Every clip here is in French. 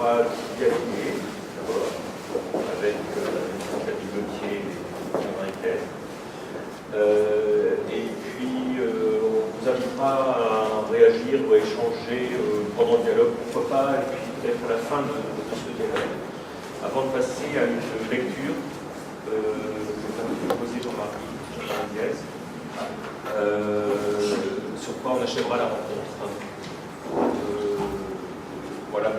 sera dialogué, d'abord, avec David Gauthier et Jean-Marie. Et puis, on vous invitera à réagir ou à échanger pendant le dialogue, pourquoi pas, et puis peut-être à la fin de ce dialogue, avant de passer à une lecture que va nous proposer Jean-Marie Guez, sur quoi on achèvera la rencontre. Voilà,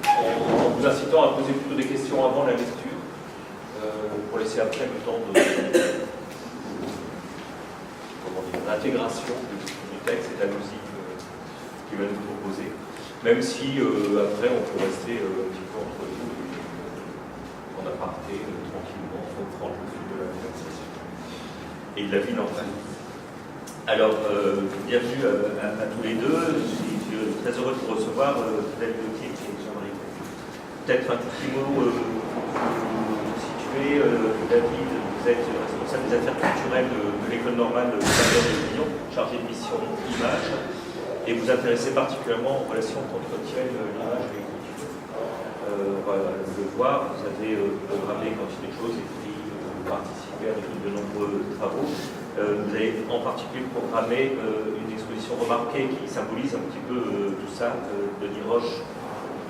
en vous incitant à poser plutôt des questions avant la lecture, pour laisser après le temps de l'intégration du texte et de la musique qu'il va nous proposer, même si après on peut rester un petit peu entre nous en aparté, tranquillement, en reprendre le fil de la conversation et de la vie normale. Alors, bienvenue à tous les deux. Je suis très heureux de vous recevoir, David Gauthier et Jean-Marie. Peut-être un tout petit mot pour vous situer. David, vous êtes responsable des affaires culturelles de l'École normale supérieure de Lyon, chargé de mission image, et vous intéressez particulièrement aux relations qu'entretiennent l'image et l'écriture. On va le voir, vous avez programmé quand il y a des choses, écrit, participé à de nombreux travaux. Vous avez en particulier programmé une exposition remarquée qui symbolise un petit peu tout ça, Denis Roche,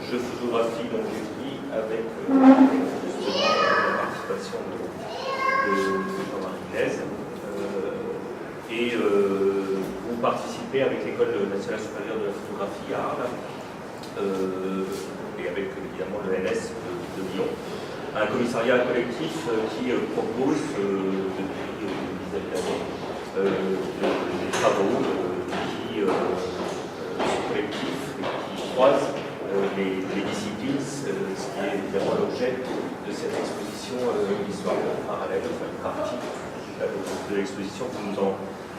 jeu photographie donc écrit avec justement la participation de Jean-Marie Guez. Et vous participez avec l'École nationale supérieure de la photographie à Arles et avec évidemment le LS de Lyon, un commissariat collectif qui propose depuis des travaux qui sont collectifs et qui croisent les disciplines, ce qui est évidemment l'objet de cette exposition Histoire parallèle, enfin une partie de l'exposition, vous nous en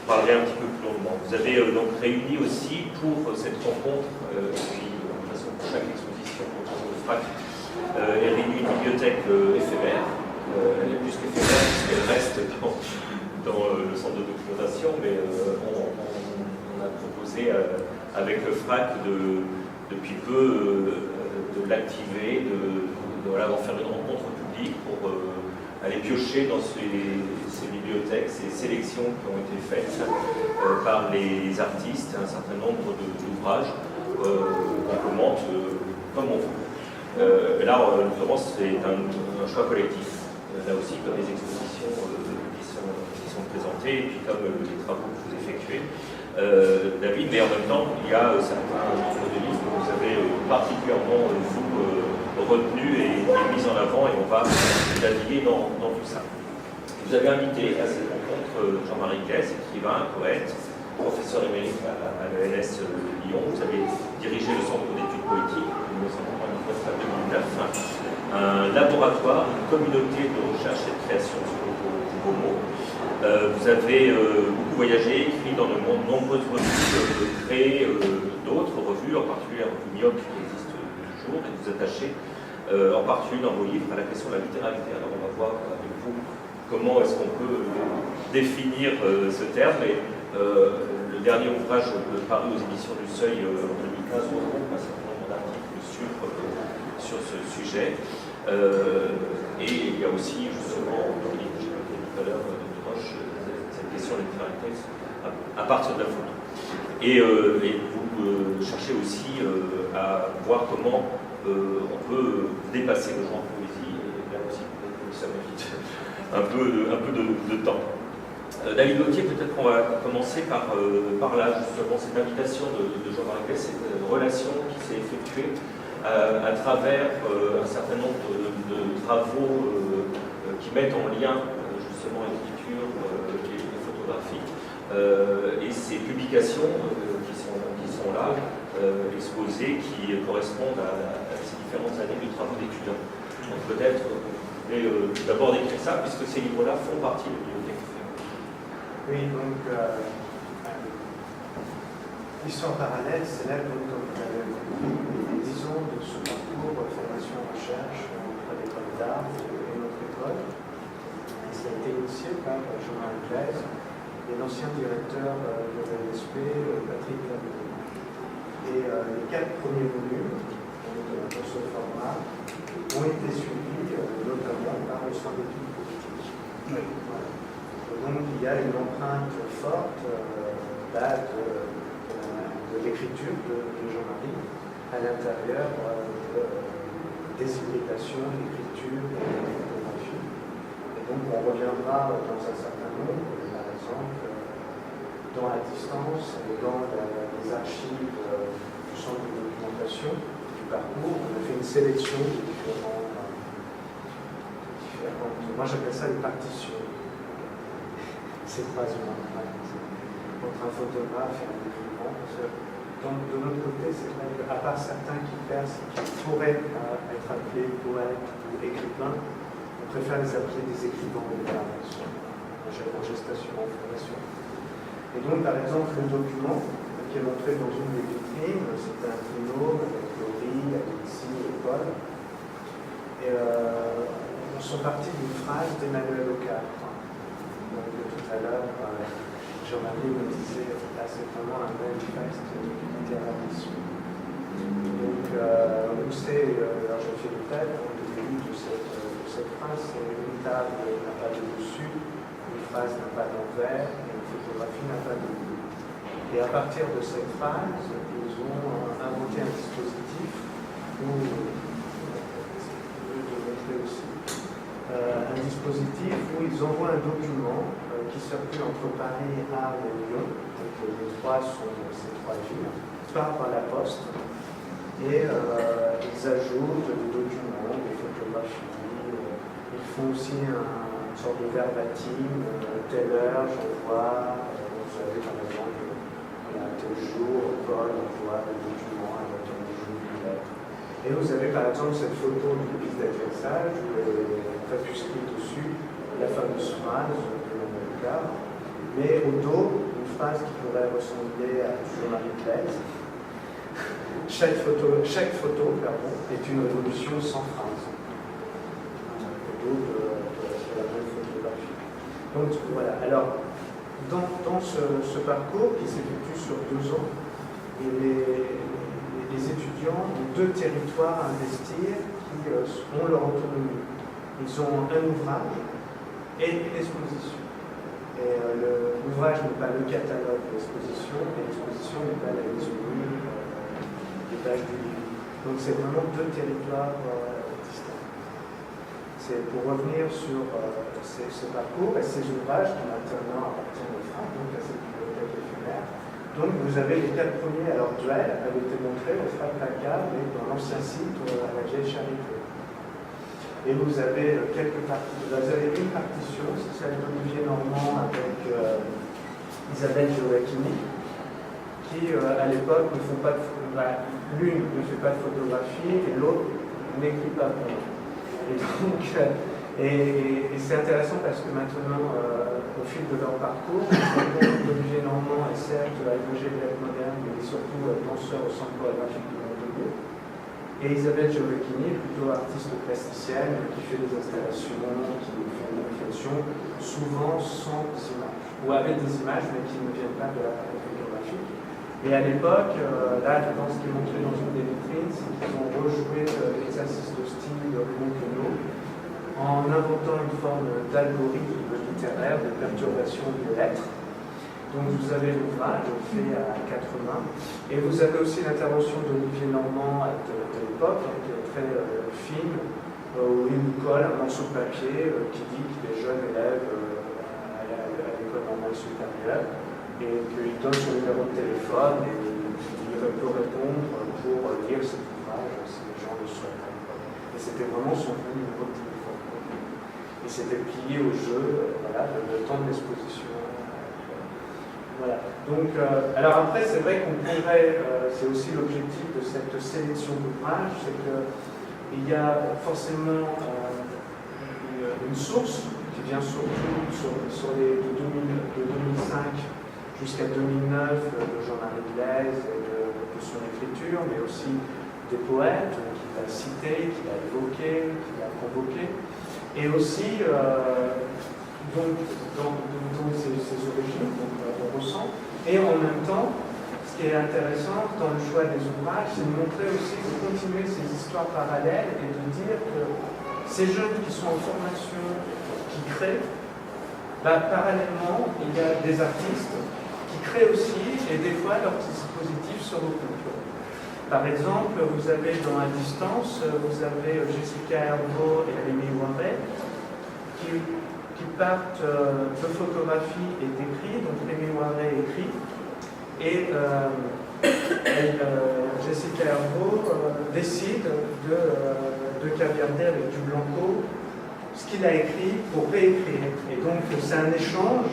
parlerez un petit peu plus longuement. Vous avez donc réuni aussi pour cette rencontre, et puis de toute façon pour chaque exposition, pour le FRAC, est réunie une bibliothèque éphémère. Elle est plus qu'éphémère puisqu'elle reste dans le centre de documentation, mais on a proposé avec le FRAC depuis peu de l'activer, d'en faire une rencontre publique pour aller piocher dans ces bibliothèques, ces sélections qui ont été faites par les artistes, un certain nombre d'ouvrages qu'on commente comme on veut. Là, en l'occurrence, c'est un choix collectif, là aussi comme les expositions qui sont présentées, et puis comme les travaux que vous effectuez, David, mais en même temps, il y a certains nombres de livres que vous avez particulièrement retenu et mis en avant, et on va naviguer dans tout ça. Vous avez invité à cette rencontre Jean-Marie Guez, écrivain, poète, professeur émérite à l'ELS Lyon. Vous avez dirigé le Centre d'études poétiques de 1999 à 2009, un laboratoire, une communauté de recherche et de création sur le beau mot. Vous avez beaucoup voyagé, écrit dans de nombreuses revues, créé d'autres revues, en particulier la revue Myope qui existe toujours, et vous attachez en particulier dans vos livres à la question de la littéralité. Alors on va voir avec vous comment est-ce qu'on peut définir ce terme. Et le dernier ouvrage paru aux éditions du Seuil en 2015 regroupe un certain nombre d'articles sur ce sujet. Et il y a aussi justement, dans le livre que j'ai évoqué tout à l'heure, cette question de la littéralité à partir de la photo. Et vous cherchez aussi à voir comment on peut dépasser le genre de poésie, et là aussi ça mérite un peu de temps. David Gauthier, peut-être qu'on va commencer par là, justement, cette invitation de Jean-Marie Guez, cette relation qui s'est effectuée à travers un certain nombre de travaux qui mettent en lien justement l'écriture et photographie, et ces publications qui sont là, exposées, qui correspondent à ces différentes années de travaux d'étudiants. Donc peut-être vous pouvez d'abord décrire ça, puisque ces livres-là font partie de la bibliothèque. Oui, donc l'histoire parallèle célèbre, comme vous l'avez compris, les liaisons de ce parcours formation-recherche entre l'école d'art et notre école. Et ça a été initié par Jean-Marie Guez et l'ancien directeur de l'ESP, Patrick Labouré. Et les 4 premiers volumes, dans ce format, ont été suivis notamment par le centre d'études politiques. Oui. Voilà. Donc il y a une empreinte forte de l'écriture de Jean-Marie à l'intérieur des hybridations, l'écriture et la photographie. Et donc on reviendra dans un certain nombre, par exemple, dans la distance et dans les archives du centre de documentation du parcours. On a fait une sélection de différentes moi j'appelle ça les partitions. Ces phrases-là, entre un photographe et un écrivain. De l'autre côté, c'est vrai qu'à part certains qui percent, qui pourraient être appelés poètes ou écrivains, on préfère les appeler des écrivains en gestation, en formation. Et donc, par exemple, le document qui est montré dans une des vitrines, c'est un binôme avec Laurie, Alexis et Paul. Et on sont partis d'une phrase d'Emmanuel Ocar. Donc, tout à l'heure, Jean-Marie me disait, là c'est vraiment un manifeste du littéralisme. Donc, où c'est, alors je fais le tête, le début de cette phrase, c'est une table n'a pas de dessus, une phrase n'a pas d'envers, et une photographie n'a pas de bout. Et à partir de cette phrase, ils ont inventé un dispositif où, je vais montrer aussi, un dispositif où ils envoient un document qui circule entre Paris, Arles et Lyon. Donc les trois sont ces trois villes, par la poste. Et ils ajoutent des documents, des photographies. Ils font aussi une sorte de verbatim, telle heure, j'envoie. Vous avez par exemple, tel jour, Paul envoie le document avec un jour de lettre. Et vous avez par exemple cette photo d'une piste d'atterrissage où est tapuscrite dessus la fameuse phrase de l'Américain, mais au dos, une phrase qui pourrait ressembler à Jean-Marie Claise. Chaque photo est une révolution sans phrase. Au dos de la même photographie. Donc voilà. Alors, dans ce parcours qui s'effectue sur 2 ans, les étudiants ont 2 territoires à investir qui ont leur autonomie. Ils ont un ouvrage et une exposition. Et l'ouvrage n'est pas le catalogue de l'exposition, et l'exposition n'est pas la liste des pages du livre. Donc c'est vraiment 2 territoires distincts. C'est pour revenir sur ce parcours et ces ouvrages qui maintenant appartiennent aux FRAC, donc à cette bibliothèque éphémère. Donc vous avez les 4 premiers à l'heure actuelle, avaient été montrés au FRAC Placard et dans l'ancien site à la Vieille Charité. Et vous avez quelques parties. Vous avez une partition, c'est celle d'Olivier Normand avec Isabelle Gioacchini, qui à l'époque ne font pas de l'une ne fait pas de photographie et l'autre n'écrit pas pour eux. Et donc, c'est intéressant parce que maintenant, au fil de leur parcours, Olivier Normand est certes agrégé de l'être moderne, mais il est surtout danseur au centre chorégraphique de Montpellier. Et Isabelle Gioacchini, plutôt artiste plasticienne, qui fait des installations, qui fait des réflexions, souvent sans images, ou avec des images, mais qui ne viennent pas de l'appareil photographique. Et à l'époque, là, dans ce qui est montré dans une des vitrines, c'est qu'ils ont rejoué l'exercice de style de Raymond Queneau en inventant une forme d'algorithme littéraire de perturbation des lettres. Donc vous avez l'ouvrage fait à 4 mains, et vous avez aussi l'intervention d'Olivier Normand de l'époque, qui est très fine, où il nous colle un morceau de papier qui dit qu'il est jeune élève à l'école normale supérieure, et qu'il donne son numéro de téléphone, et il peut répondre pour lire cet ouvrage si les gens le souhaitent. Et c'était vraiment son numéro de téléphone. Et c'était plié au jeu, voilà, le temps de l'exposition. Voilà. Donc, alors après, c'est vrai qu'on pourrait, c'est aussi l'objectif de cette sélection d'ouvrages, c'est qu'il y a forcément une source qui vient surtout sur les de 2005 jusqu'à 2009 de Jean-Marie Claise et de son écriture, mais aussi des poètes qu'il a cités, qu'il a évoqués, qu'il a convoqués, et aussi donc ses origines, on ressent, et en même temps, ce qui est intéressant dans le choix des ouvrages, c'est de montrer aussi, de continuer ces l'histoire parallèle et de dire que ces jeunes qui sont en formation, qui créent, parallèlement, il y a des artistes qui créent aussi, et des fois leurs dispositifs se recoupent. Par exemple, vous avez dans À distance, vous avez Jessica Herbeau et Rémi Warret qui partent de photographie et d'écrit. Donc Rémi Warret écrit et Jessica Herbeau décide de caviarder avec du Blanco ce qu'il a écrit pour réécrire. Et donc c'est un échange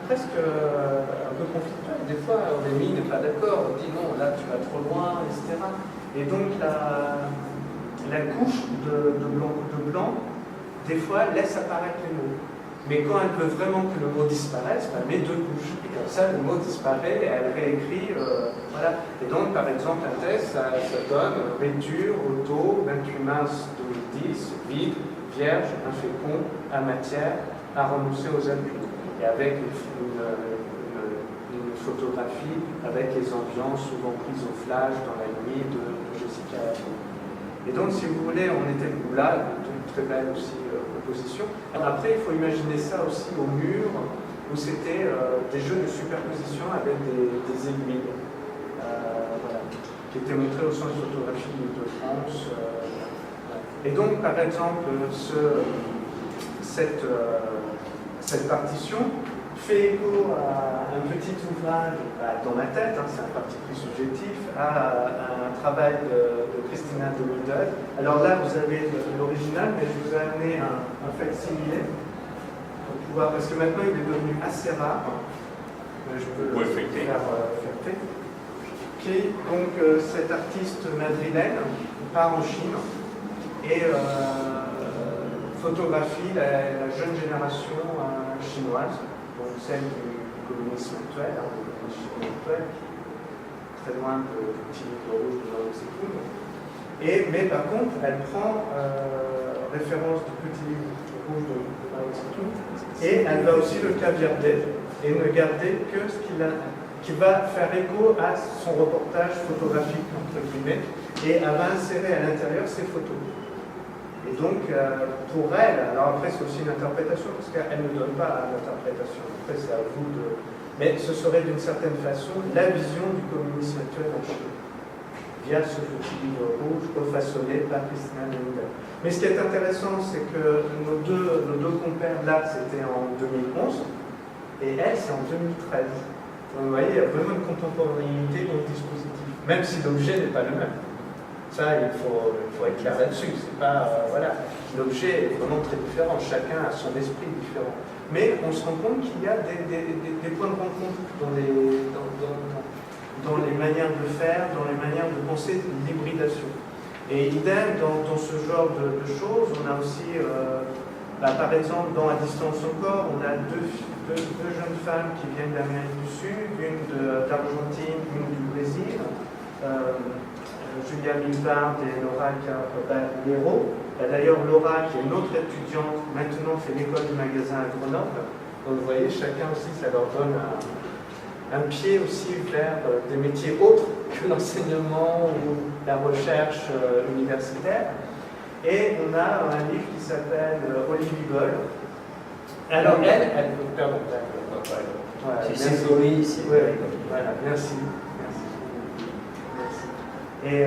presque un peu conflictuel. Des fois, Rémi n'est pas d'accord, on dit non, là tu vas trop loin, etc. Et donc la couche de blanc, des fois, laisse apparaître les mots. Mais quand elle veut vraiment que le mot disparaisse, elle met deux couches. Et comme ça, le mot disparaît et elle réécrit. Voilà. Et donc, par exemple, un test, ça donne raiture, auto, 28 mars 2010, vide, vierge, infécond, à matière, à renoncer aux abus. Et avec une photographie avec les ambiances souvent prises au flash dans la nuit de Jessica Herbeau. Et donc, si vous voulez, on était là, une très belle aussi proposition. Après, il faut imaginer ça aussi au mur, où c'était des jeux de superposition avec des aiguilles, voilà, qui étaient montrés au Centre de photographie de France. Et donc, par exemple, cette partition fait écho à un petit ouvrage, dans ma tête, c'est un parti pris subjectif, à un travail de Christina de Middle. Alors là, vous avez l'original, mais je vous ai amené un facsimilé pour pouvoir, parce que maintenant il est devenu assez rare. Je peux le faire fêter. Qui, donc, cette artiste madrilène part en Chine et photographie la jeune génération chinoise. Donc celle du communisme actuel, du communisme actuel, très loin du petit livre rouge de Mao Tse-tung. Mais par contre, elle prend référence du petit livre rouge de Mao Tse-tung et elle va aussi le caviarder et ne garder que ce qui va faire écho à son reportage photographique, entre guillemets, et elle va insérer à l'intérieur ses photos. Et donc, pour elle, alors après c'est aussi une interprétation, parce qu'elle ne donne pas l'interprétation, après c'est à vous de... Mais ce serait d'une certaine façon la vision du communisme actuel en Chine, via ce petit livre rouge refaçonné par Christina Lindell. Mais ce qui est intéressant, c'est que nos deux compères là, c'était en 2011, et elle, c'est en 2013. Donc vous voyez, il y a vraiment une contemporanéité dans le dispositif, même si l'objet n'est pas le même. Ça, il faut être clair là-dessus. C'est pas, voilà, l'objet est vraiment très différent. Chacun a son esprit différent. Mais on se rend compte qu'il y a des points de rencontre dans les manières de faire, dans les manières de penser l'hybridation. Et idem, dans ce genre de choses, on a aussi, par exemple, dans À distance encore, on a deux jeunes femmes qui viennent d'Amérique du Sud, une d'Argentine, une du Brésil. Julia Milbard et Laura Caballero. D'ailleurs, Laura, qui est une autre étudiante, maintenant fait l'école du magasin à Grenoble. Donc vous voyez, chacun aussi, ça leur donne un pied aussi vers des métiers autres que l'enseignement ou la recherche universitaire. Et on a un livre qui s'appelle Olivibol. Alors elle pardon. Voilà, c'est Chloé ici. Voilà, merci. Et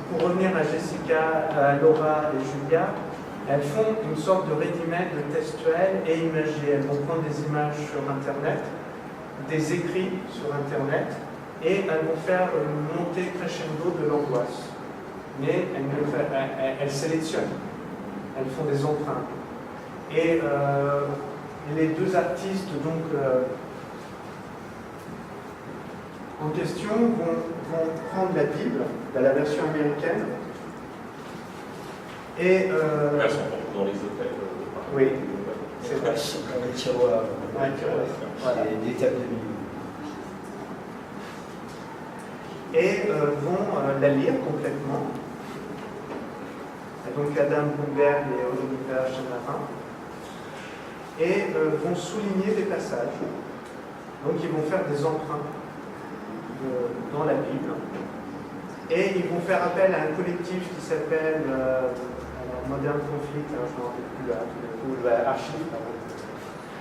pour revenir à Jessica, à Laura et Julia, elles font une sorte de ready-made textuel et imagé. Elles vont prendre des images sur Internet, des écrits sur Internet, et elles vont faire une montée crescendo de l'angoisse. Mais elles sélectionnent, elles font des empreintes. Et les deux artistes, donc, en question vont prendre la Bible, la version américaine, et... Elles sont dans les hôtels. Oui, c'est vrai. Dans les tiroirs. Voilà. Des tables de nuit. Et vont la lire complètement. Et donc Adam Bloomberg et Olivier Chamarin. Et vont souligner des passages. Donc ils vont faire des emprunts dans la Bible. Et ils vont faire appel à un collectif qui s'appelle Modern Conflict, je ne me rappelle plus là, ou archives, pardon.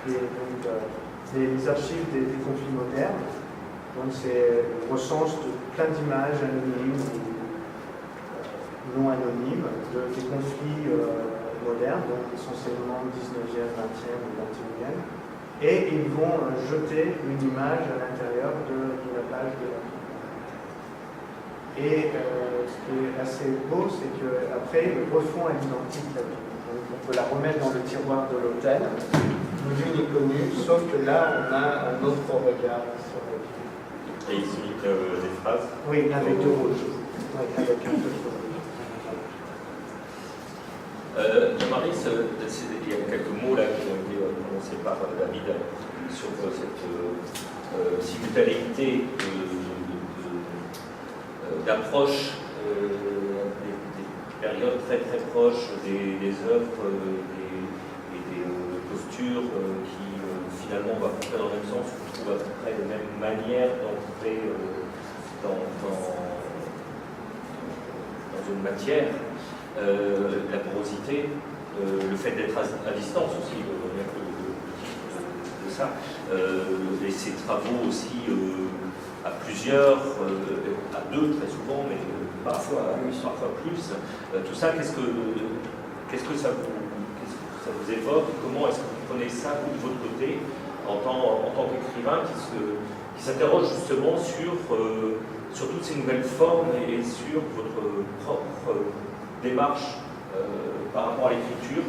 Et donc, les archives des conflits modernes. Donc, c'est une recense de plein d'images anonymes ou non anonymes des conflits modernes, donc essentiellement 19e, 20e ou 21e. Et ils vont jeter une image à l'intérieur de la page de la. Et ce qui est assez beau, c'est qu'après, le refond est identique. Donc, on peut la remettre dans le tiroir de l'hôtel, vu ni connu, sauf que là, on a un autre regard sur le film. Et ici, des phrases. Oui, avec du rouge. Oui, avec un peu de rouge. Marie, il y a quelques mots là qui ont été prononcés par David sur cette simultanéité d'approche des périodes très très proches des œuvres et des postures qui finalement, on va porter dans le même sens, on trouve à peu près les mêmes manières d'entrer dans une matière, la porosité, le fait d'être à distance aussi, de ça, et ces travaux aussi à plusieurs, à deux très souvent, mais parfois plus. Tout ça, qu'est-ce que ça vous évoque? Comment est-ce que vous prenez ça vous, de votre côté en tant qu'écrivain qui s'interroge justement sur toutes ces nouvelles formes et sur votre propre démarche par rapport à l'écriture?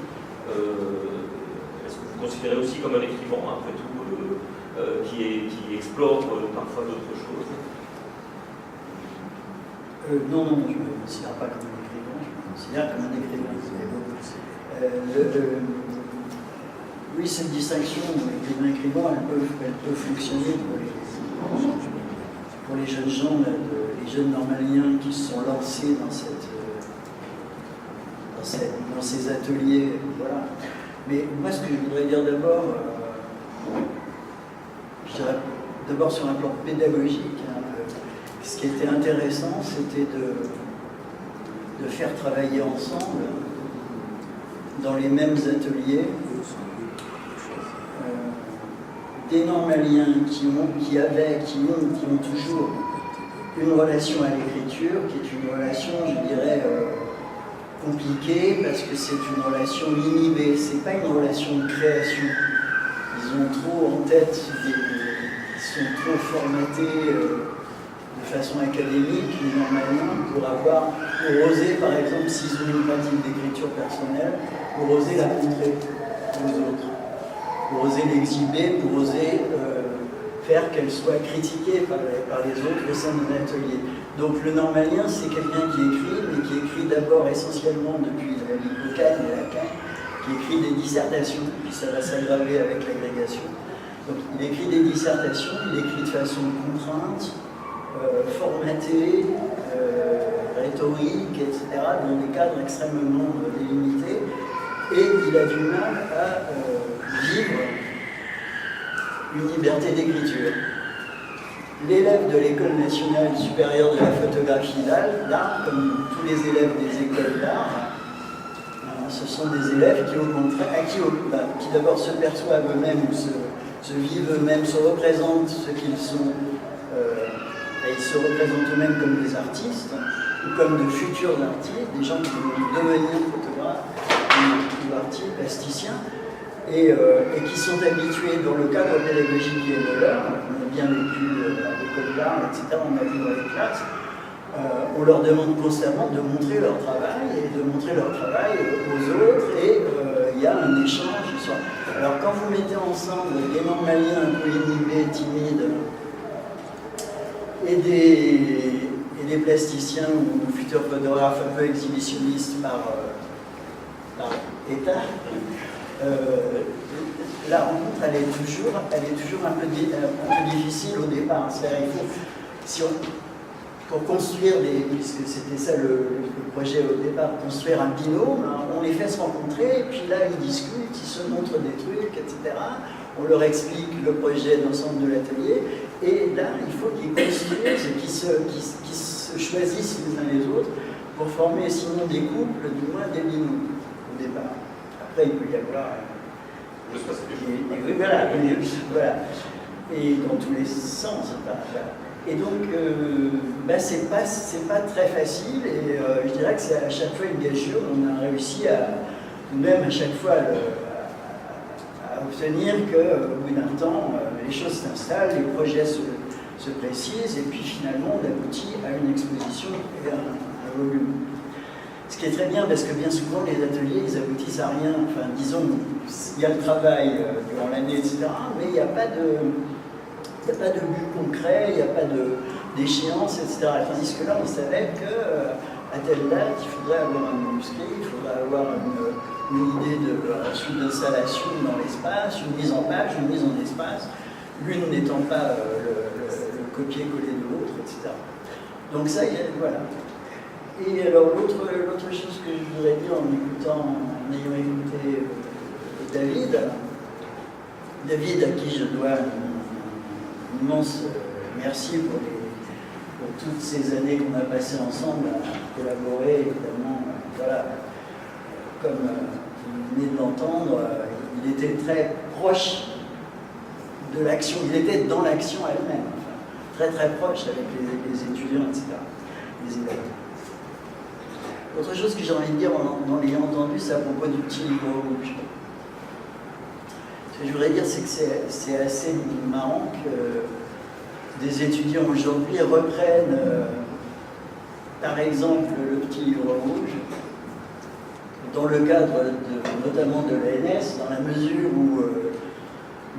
Est-ce que vous considérez aussi comme un écrivain, après tout, qui explore parfois d'autres choses? Non, je ne me considère pas comme un écrivain, je me considère comme un écrivain. Oui, cette distinction, écrivain, elle peut fonctionner pour les jeunes gens, les jeunes normaliens qui se sont lancés dans ces ateliers. Voilà. Mais moi, ce que je voudrais dire d'abord, je dirais d'abord sur un plan pédagogique, ce qui était intéressant, c'était de faire travailler ensemble dans les mêmes ateliers des normaliens qui ont toujours une relation à l'écriture, qui est une relation, je dirais, compliquée, parce que c'est une relation inhibée, c'est pas une relation de création. Ils ont trop en tête, ils sont trop formatés de façon académique, les normaliens, pour oser, par exemple, s'ils ont une pratique d'écriture personnelle, pour oser la montrer aux autres, pour oser l'exhiber, pour oser faire qu'elle soit critiquée par les autres au sein d'un atelier. Donc le normalien, c'est quelqu'un qui écrit, mais qui écrit d'abord essentiellement depuis l'hypocagne et Lacan, qui écrit des dissertations, puis ça va s'aggraver avec l'agrégation. Donc il écrit des dissertations, il écrit de façon contrainte, formatée, rhétorique, etc., dans des cadres extrêmement délimités, et il a du mal à vivre une liberté d'écriture. L'élève de l'École nationale supérieure de la photographie d'art, comme tous les élèves des écoles d'art, ce sont des élèves qui, au contraire, qui d'abord se perçoivent eux-mêmes, se vivent eux-mêmes, se représentent ce qu'ils sont, et ils se représentent eux-mêmes comme des artistes, ou comme de futurs artistes, des gens qui vont devenir photographes, ou artistes, plasticiens, et qui sont habitués dans le cadre pédagogique qui est le leur. On a bien vécu à l'école d'art, etc., on a vu dans les classes. On leur demande constamment de montrer leur travail et de montrer leur travail aux autres, et il y a un échange. Alors quand vous mettez ensemble des normaliens un peu inhibés, timides, et des plasticiens ou futurs photographes un peu exhibitionnistes par état, la rencontre elle est toujours un peu difficile au départ. C'est-à-dire, pour construire puisque c'était ça le projet au départ, construire un binôme, on les fait se rencontrer, et puis là ils discutent, ils se montrent des trucs, etc. On leur explique le projet d'ensemble de l'atelier, et là il faut qu'ils construisent, qu'ils se se choisissent les uns les autres pour former sinon des couples, du moins des binômes au départ. Après, il peut y avoir... Je sais pas, c'est des choses. oui, voilà, voilà. Et dans tous les sens. Et donc, c'est pas très facile, et je dirais que c'est à chaque fois une gageure. On a réussi même à chaque fois à obtenir qu'au bout d'un temps, les choses s'installent, les projets se précisent, et puis finalement, on aboutit à une exposition et à un volume. Ce qui est très bien, parce que bien souvent, les ateliers, ils aboutissent à rien. Enfin, disons, il y a le travail durant l'année, etc., mais il n'y a pas de but concret, il n'y a pas d'échéance, etc. Tandis que là, on savait qu'à telle date, il faudrait avoir un manuscrit, il faudrait avoir une idée ensuite d'installation dans l'espace, une mise en page, une mise en espace, l'une n'étant pas le copier-coller de l'autre, etc. Donc ça, voilà. Et alors, l'autre chose que je voudrais dire en ayant écouté David, à qui je dois un immense merci pour toutes ces années qu'on a passées ensemble à collaborer, évidemment, voilà, comme vous venez de l'entendre, il était très proche de l'action, il était dans l'action elle-même, enfin, très très proche avec les étudiants, etc., les élèves. Autre chose que j'ai envie de dire en l'ayant entendu, c'est à propos du petit livre rouge. Ce que je voudrais dire, c'est que c'est assez marrant que des étudiants aujourd'hui reprennent, par exemple, le petit livre rouge, dans le cadre notamment de l'ANS, dans la mesure où,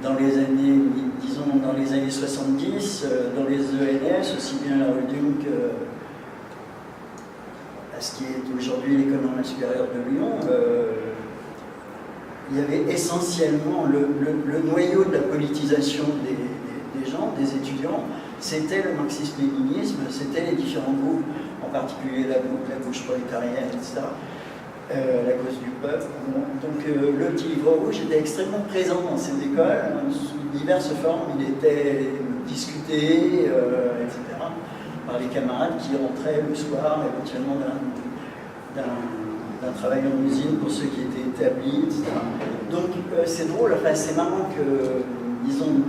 dans les années 70, dans les ENS, aussi bien la Rudum que ce qui est aujourd'hui l'École normale supérieure de Lyon, il y avait essentiellement le noyau de la politisation des gens, des étudiants, c'était le marxisme-léninisme, c'était les différents groupes, en particulier la gauche prolétarienne, etc., la cause du peuple. Donc le petit livre rouge était extrêmement présent dans ces écoles, sous diverses formes, il était discuté, etc., par les camarades qui rentraient le soir, éventuellement d'un travail en usine pour ceux qui étaient établis, etc. Donc c'est drôle, enfin c'est marrant que, disons,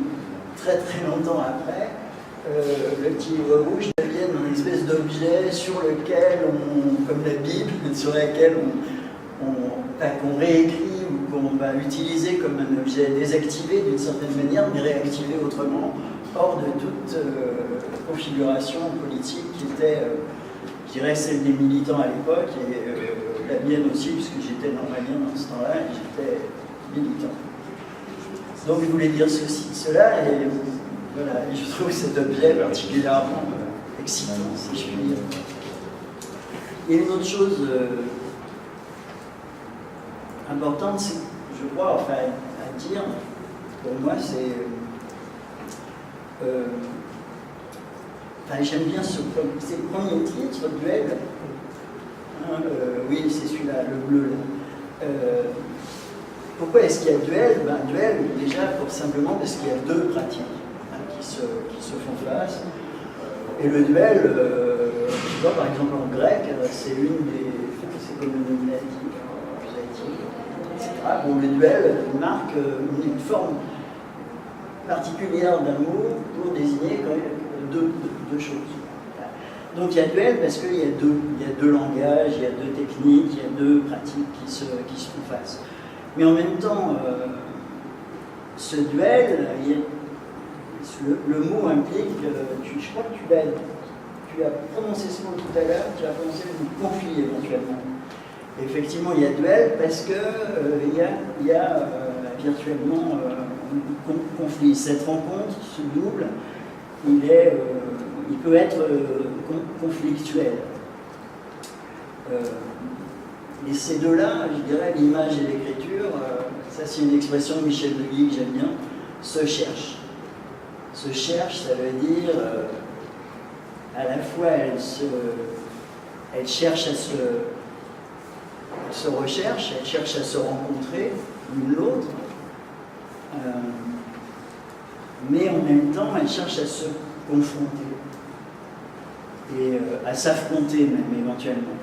très très longtemps après, le petit livre rouge devienne une espèce d'objet sur lequel comme la Bible, sur laquelle qu'on réécrit ou qu'on va utiliser comme un objet désactivé d'une certaine manière, mais réactivé autrement, hors de toute configuration politique qui était, je dirais, celle des militants à l'époque, et la mienne aussi, puisque j'étais normalien dans ce temps-là, et j'étais militant. Donc je voulais dire cela, et voilà, et je trouve cet objet particulièrement excitant, si je puis dire. Et une autre chose importante, c'est, je crois, enfin, à dire, pour moi, c'est... j'aime bien c'est le premier titre, Duel. Oui, c'est celui-là, le bleu. Là. Pourquoi est-ce qu'il y a duel? Duel, déjà, simplement parce qu'il y a deux pratiques qui se font face. Et le duel, tu vois, par exemple en grec, c'est c'est comme le nominatif, l'accusatif, etc. Bon, le duel marque une forme particulière d'un mot pour désigner quand même deux choses. Donc il y a duel parce qu'il y a deux langages, il y a deux techniques, il y a deux pratiques qui se font face. Mais en même temps, ce duel, le mot implique, je crois que tu as prononcé ce mot tout à l'heure, tu as prononcé le mot conflit éventuellement. Et effectivement, il y a duel parce que il y a virtuellement conflit. Cette rencontre, ce double, il peut être conflictuel. Et ces deux-là, je dirais, l'image et l'écriture, ça c'est une expression de Michel Deguy que j'aime bien, se cherchent. Se cherche, ça veut dire, à la fois, elle cherche à se recherche, elle cherche à se rencontrer l'une l'autre, mais en même temps, elle cherche à se confronter. et à s'affronter même éventuellement.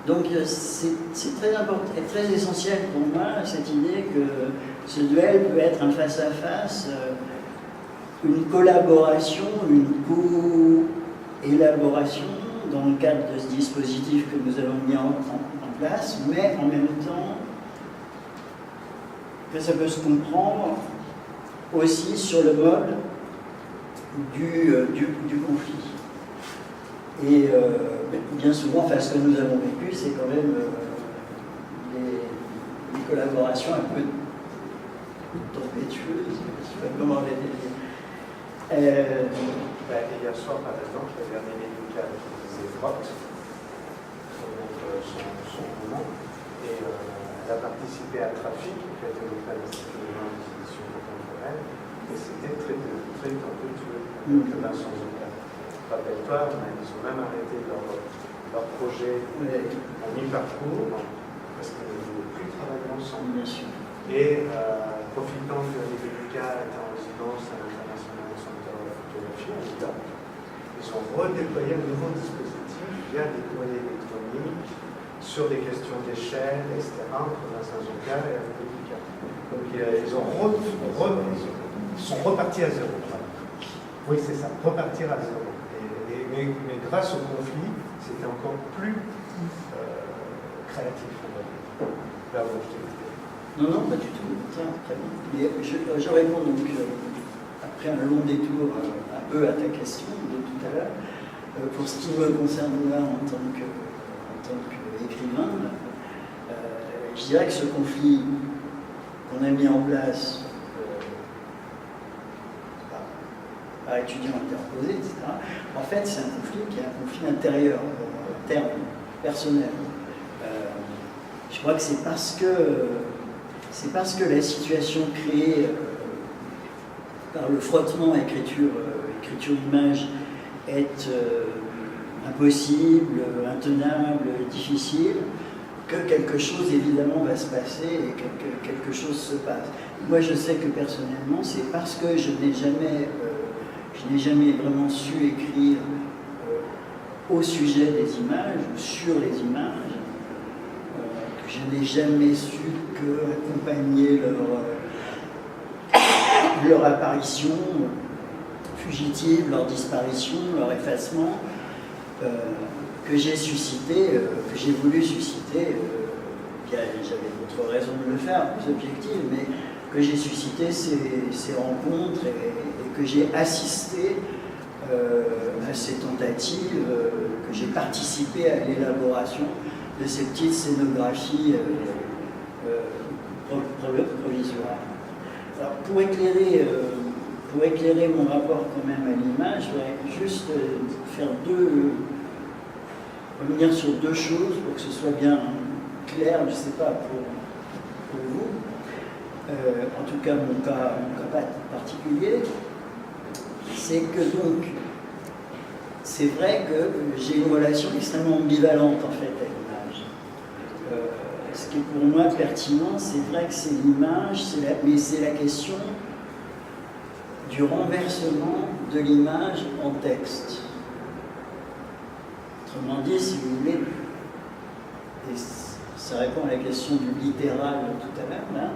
Donc c'est très important et très essentiel pour moi cette idée que ce duel peut être un face-à-face, une collaboration, une co-élaboration dans le cadre de ce dispositif que nous avons mis en place, mais en même temps que ça peut se comprendre aussi sur le mode du conflit. Et bien souvent, ce que nous avons vécu, c'est quand même les collaborations un peu tempétueuses, je ne sais pas comment les dire. Hier soir, par exemple, il y avait un médical qui disait Frotte, son roman, et elle a participé à Trafic, qui a été l'hôpital d'Institut de l'édition contemporaine, et c'était très tempétueux avec Vincent Zola. Rappelle-toi, ils ont même arrêté leur projet en mi-parcours, parce qu'ils ne voulaient plus travailler ensemble. Et profitant que les médicales étaient en résidence à l'International Centre de la photographie, en État, ils ont redéployé un nouveau dispositif via des courriers électroniques sur des questions d'échelle, etc., entre Vincent Zola et la médicale. Donc ils sont repartis à zéro. Oui, c'est ça, repartir à zéro. Mais grâce au conflit, c'était encore plus créatif. Là, bon, non, pas du tout. Tiens, très bien. Mais je réponds donc, après un long détour, un peu à ta question de tout à l'heure. Pour ce qui me concerne moi en tant qu'écrivain, je dirais que ce conflit qu'on a mis en place par étudiants interposés, etc., en fait, c'est un conflit qui est un conflit intérieur, en termes personnels. Je crois que c'est parce que la situation créée par le frottement écriture-image est impossible, intenable, difficile, que quelque chose évidemment va se passer et que quelque chose se passe. Moi, je sais que personnellement, c'est parce que je n'ai jamais vraiment su écrire au sujet des images ou sur les images, que je n'ai jamais su accompagner leur apparition fugitive, leur disparition, leur effacement, que j'ai voulu susciter, j'avais d'autres raisons de le faire, plus objectives, mais que j'ai suscité ces rencontres et que j'ai assisté à ces tentatives, que j'ai participé à l'élaboration de ces petites scénographies provisoires. Alors, pour éclairer mon rapport quand même à l'image, je voudrais juste revenir sur deux choses pour que ce soit bien clair, je ne sais pas pour vous, en tout cas mon cas particulier, c'est que donc c'est vrai que j'ai une relation extrêmement ambivalente en fait à l'image. Ce qui est pour moi pertinent, c'est vrai que c'est l'image, mais c'est la question du renversement de l'image en texte. Autrement dit, si vous voulez, et ça répond à la question du littéral tout à l'heure, là,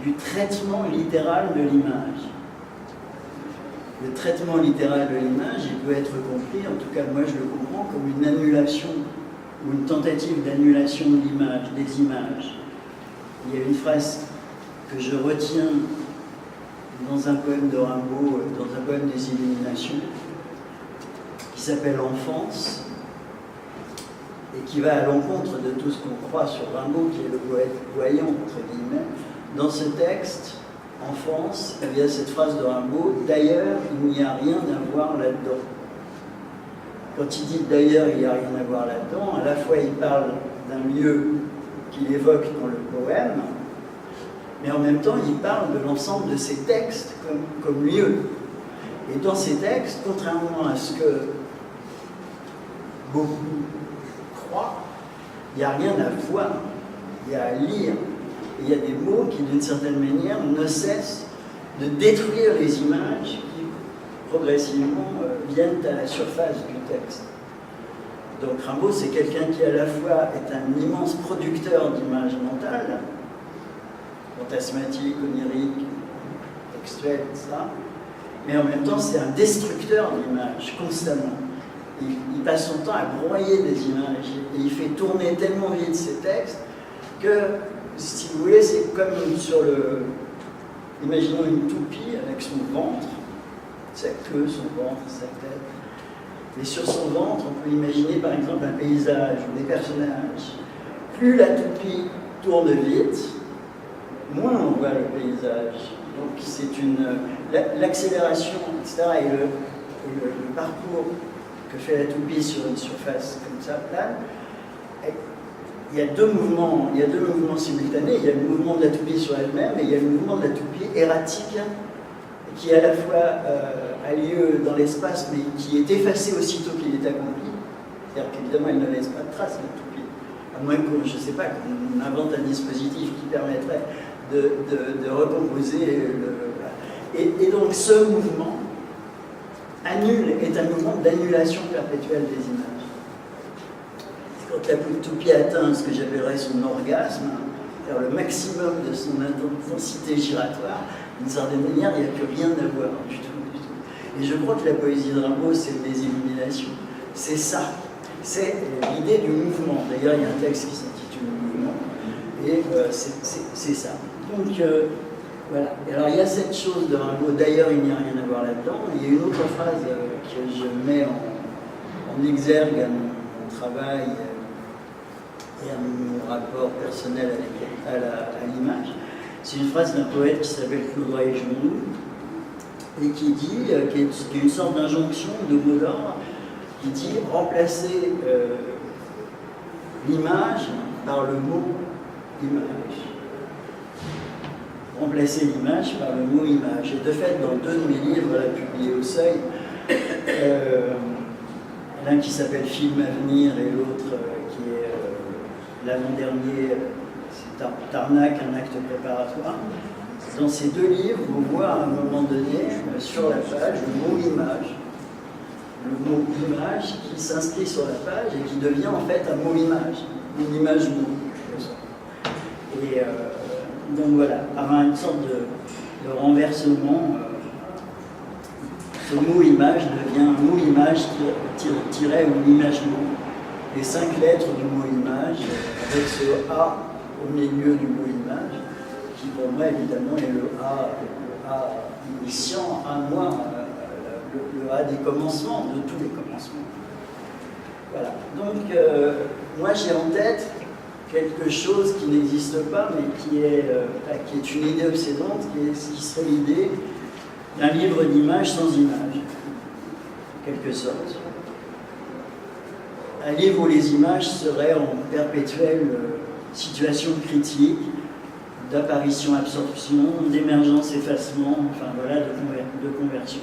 du traitement littéral de l'image. Le traitement littéral de l'image, il peut être compris, en tout cas moi je le comprends, comme une annulation ou une tentative d'annulation de l'image, des images. Il y a une phrase que je retiens dans un poème de Rimbaud, dans un poème des Illuminations, qui s'appelle Enfance, et qui va à l'encontre de tout ce qu'on croit sur Rimbaud, qui est le poète voyant, entre guillemets. Dans ce texte, Enfance, il y a cette phrase de Rimbaud, d'ailleurs, il n'y a rien à voir là-dedans. Quand il dit d'ailleurs, il n'y a rien à voir là-dedans, à la fois il parle d'un lieu qu'il évoque dans le poème, mais en même temps, il parle de l'ensemble de ces textes comme lieu. Et dans ces textes, contrairement à ce que beaucoup croient, il n'y a rien à voir, il y a à lire. Il y a des mots qui, d'une certaine manière, ne cessent de détruire les images qui, progressivement, viennent à la surface du texte. Donc Rimbaud, c'est quelqu'un qui à la fois est un immense producteur d'images mentales, fantasmatiques, oniriques, textuelles, etc. Mais en même temps, c'est un destructeur d'images, constamment. Il passe son temps à broyer des images, et il fait tourner tellement vite ses textes que, si vous voulez, c'est comme sur le... Imaginons une toupie avec son ventre, sa queue, son ventre, sa tête. Et sur son ventre, on peut imaginer par exemple un paysage ou des personnages. Plus la toupie tourne vite, moins on voit le paysage. Donc c'est l'accélération, etc. et le parcours que fait la toupie sur une surface comme ça, plane. Il y a deux mouvements simultanés. Il y a le mouvement de la toupie sur elle-même et il y a le mouvement de la toupie erratique qui à la fois a lieu dans l'espace mais qui est effacé aussitôt qu'il est accompli. C'est-à-dire qu'évidemment elle ne laisse pas de trace, la toupie. À moins qu'on, je ne sais pas, qu'on invente un dispositif qui permettrait de recomposer et donc ce mouvement est un mouvement d'annulation perpétuelle des images. Quand la toupie atteint ce que j'appellerais son orgasme, c'est-à-dire le maximum de son intensité giratoire, d'une certaine manière, il n'y a plus rien à voir du tout. Et je crois que la poésie de Rimbaud, c'est des illuminations. C'est ça. C'est l'idée du mouvement. D'ailleurs, il y a un texte qui s'intitule Mouvement, et c'est ça. Donc, voilà. Et alors, il y a cette chose de Rimbaud, d'ailleurs, il n'y a rien à voir là-dedans. Il y a une autre phrase que je mets en exergue à mon travail et à mon rapport personnel à l'image. C'est une phrase d'un poète qui s'appelle Claude Régemoux et qui dit, qui est une sorte d'injonction de mot d'ordre, qui dit remplacer l'image par le mot image. Remplacer l'image par le mot image. Et de fait, dans deux de mes livres, là, publiés au Seuil, l'un qui s'appelle Film à venir et l'autre qui est l'avant-dernier, c'est Tarnac, un acte préparatoire. Dans ces deux livres, on voit à un moment donné, sur la page, le mot image. Le mot image qui s'inscrit sur la page et qui devient en fait un mot image, une image mot. Et donc voilà, par une sorte de renversement, ce mot image devient un mot image tiré ou image mot. Les 5 lettres du mot image, avec ce A au milieu du mot image, qui pour moi évidemment est le A initiant, le A des commencements, de tous les commencements. Voilà. Donc, moi j'ai en tête quelque chose qui n'existe pas, mais qui est une idée obsédante, qui serait l'idée d'un livre d'images sans images, en quelque sorte. Un livre où les images seraient en perpétuelle situation critique, d'apparition-absorption, d'émergence-effacement, enfin voilà, de conversion.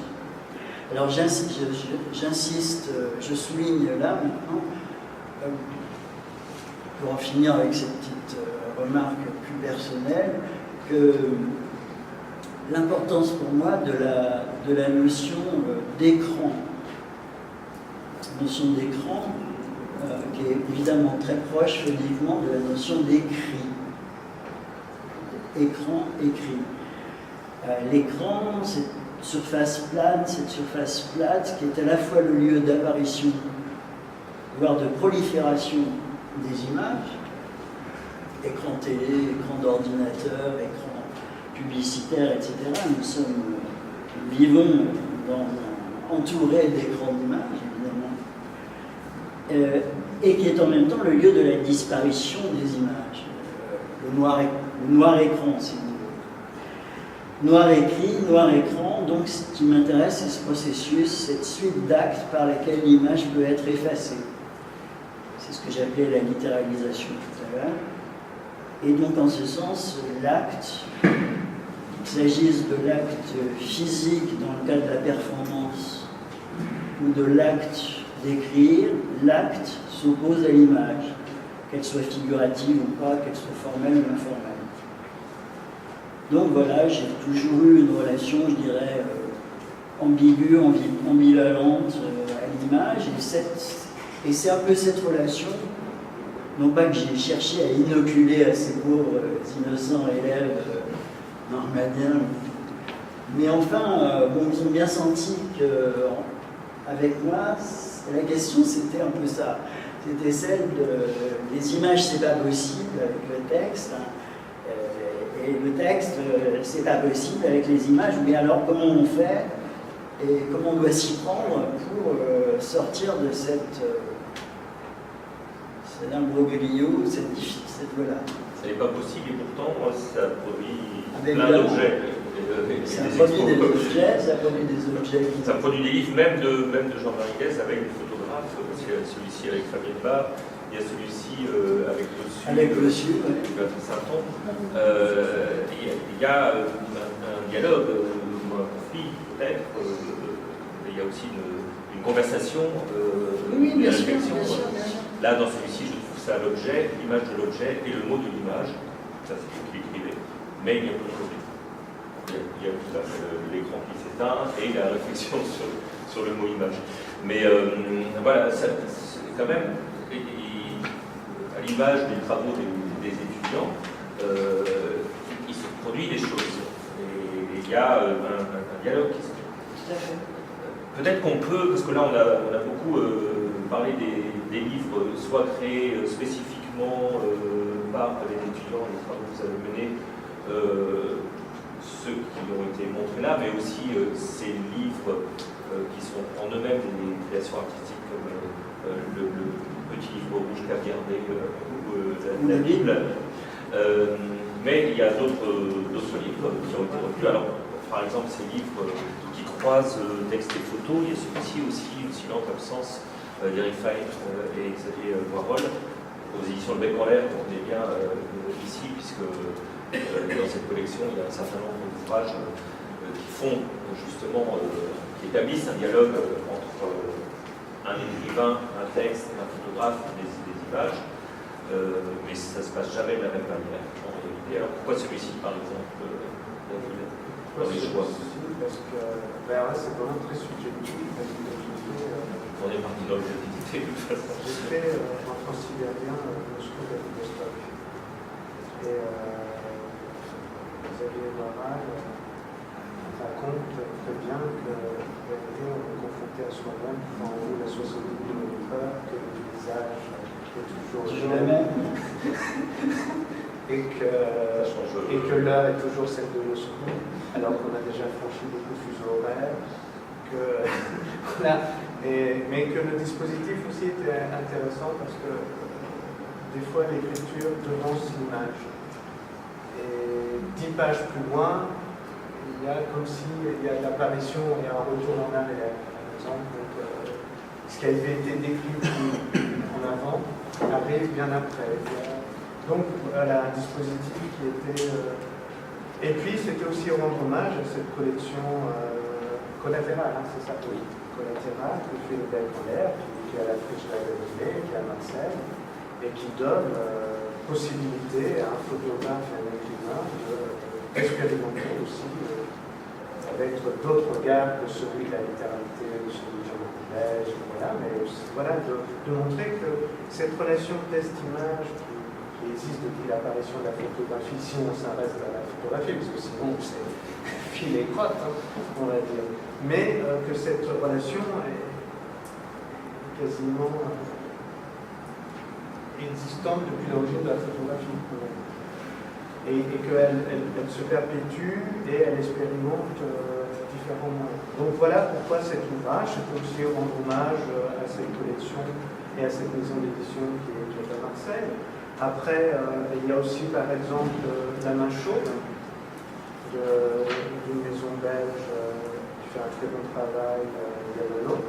Alors j'insiste, je souligne là maintenant, pour en finir avec cette petite remarque plus personnelle, que l'importance pour moi de la notion d'écran, qui est évidemment très proche phonétiquement de la notion d'écrit. Écran, écrit. L'écran, cette surface plate qui est à la fois le lieu d'apparition, voire de prolifération des images, écran télé, écran d'ordinateur, écran publicitaire, etc. Nous vivons entourés d'écrans d'images, évidemment, et qui est en même temps le lieu de la disparition des images. Le noir écran, si vous voulez. Noir écrit, noir écran, donc ce qui m'intéresse, c'est ce processus, cette suite d'actes par lesquels l'image peut être effacée. C'est ce que j'appelais la littéralisation tout à l'heure. Et donc, en ce sens, l'acte, qu'il s'agisse de l'acte physique dans le cadre de la performance ou de l'acte d'écrire, l'acte s'oppose à l'image, qu'elle soit figurative ou pas, qu'elle soit formelle ou informelle. Donc voilà, j'ai toujours eu une relation, je dirais, ambiguë, ambivalente à l'image. Et c'est un peu cette relation, non pas que j'ai cherché à inoculer à ces pauvres innocents élèves normaliens, mais enfin, bon, ils ont bien senti qu'avec moi, la question c'était un peu ça. C'était celle de les images, c'est pas possible avec le texte, hein, et le texte, c'est pas possible avec les images, mais alors comment on fait et comment on doit s'y prendre pour sortir de cet imbroglio, cette voilà. Ça n'est pas possible et pourtant, moi, ça produit Avec plein d'objets. Ça produit des objets, ça produit des objets. Ça produit des livres, même de Jean Mariquez avec des photographes, parce qu'il y a celui-ci avec Fabien Barre, il y a celui-ci avec Bossu. Avec Bossu, oui. Patrice Saint-Ton. Il y a un dialogue, un conflit peut-être, il y a aussi une conversation, oui, une bien sûr, réflexion. bien sûr, bien sûr. Là, dans celui-ci, je trouve ça l'objet, l'image de l'objet et le mot de l'image. Ça, c'est ce qu'il écrivait. Mais il y a d'autres choses. Il y a l'écran qui s'éteint et la réflexion sur le mot image. Mais voilà, c'est quand même, à l'image des travaux des étudiants, il se produit des choses. Et il y a un dialogue qui se fait. Tout à fait. Peut-être qu'on peut, parce que là on a beaucoup parlé des livres soit créés spécifiquement par les étudiants, les travaux que vous avez menés, ceux qui ont été montrés là, mais aussi ces livres qui sont en eux-mêmes des créations artistiques comme le petit livre rouge caviardé ou la Bible. Mais il y a d'autres livres qui ont été retenus. Alors, par exemple, ces livres qui croisent texte et photo, il y a celui-ci aussi, Une silente absence d'Eric Fein et Xavier Voirol, aux éditions Le Bec en l'air, on est bien ici, puisque dans cette collection, il y a un certain nombre d'ouvrages qui font justement, qui établissent un dialogue entre un écrivain, un texte, un photographe, des images, mais ça ne se passe jamais de la même manière en réalité. Alors pourquoi celui-ci, par exemple, David, dans les choix? Parce que c'est vraiment très subjectif. On est parti dans l'objectivité de toute façon. J'ai fait en transsibérien Moscou de Vostok. Et Xavier Barral raconte très bien que on est confronté à soi-même quand on lit la 72 de peur, que le visage est toujours le même. et que l'heure est toujours celle de Moscou, alors qu'on a déjà franchi beaucoup de fuseaux horaires. Mais que le dispositif aussi était intéressant parce que des fois l'écriture devance l'image. Et 10 pages plus loin, il y a comme s'il y a l'apparition, il y a un retour en arrière, par exemple. Donc, ce qui avait été décrit en avant arrive bien après. Donc voilà, un dispositif qui était... Et puis c'était aussi rendre hommage à cette collection collatérale, hein, c'est ça, oui, collatérale, que fait Le Bec en l'air, qui est à la friche de la Galilée, qui est à Marseille, et qui donne possibilité à un photographe et à un écrivain d'expérimenter aussi avec d'autres regards que celui de la littéralité, de celui de Jean Belge, voilà, mais voilà, de montrer que cette relation test-image qui existe depuis l'apparition de la photographie, si on s'en reste à la photographie, parce que sinon c'est fil et crotte, hein, on va dire, mais que cette relation est quasiment existante depuis l'origine de la photographie. Et qu'elle se perpétue et elle expérimente différents moyens. Donc voilà pourquoi cet ouvrage, c'est aussi rendre hommage à cette collection et à cette maison d'édition qui est à Marseille. Après, il y a aussi par exemple La Main Chaude, d'une maison belge qui fait un très bon travail, Diabolo,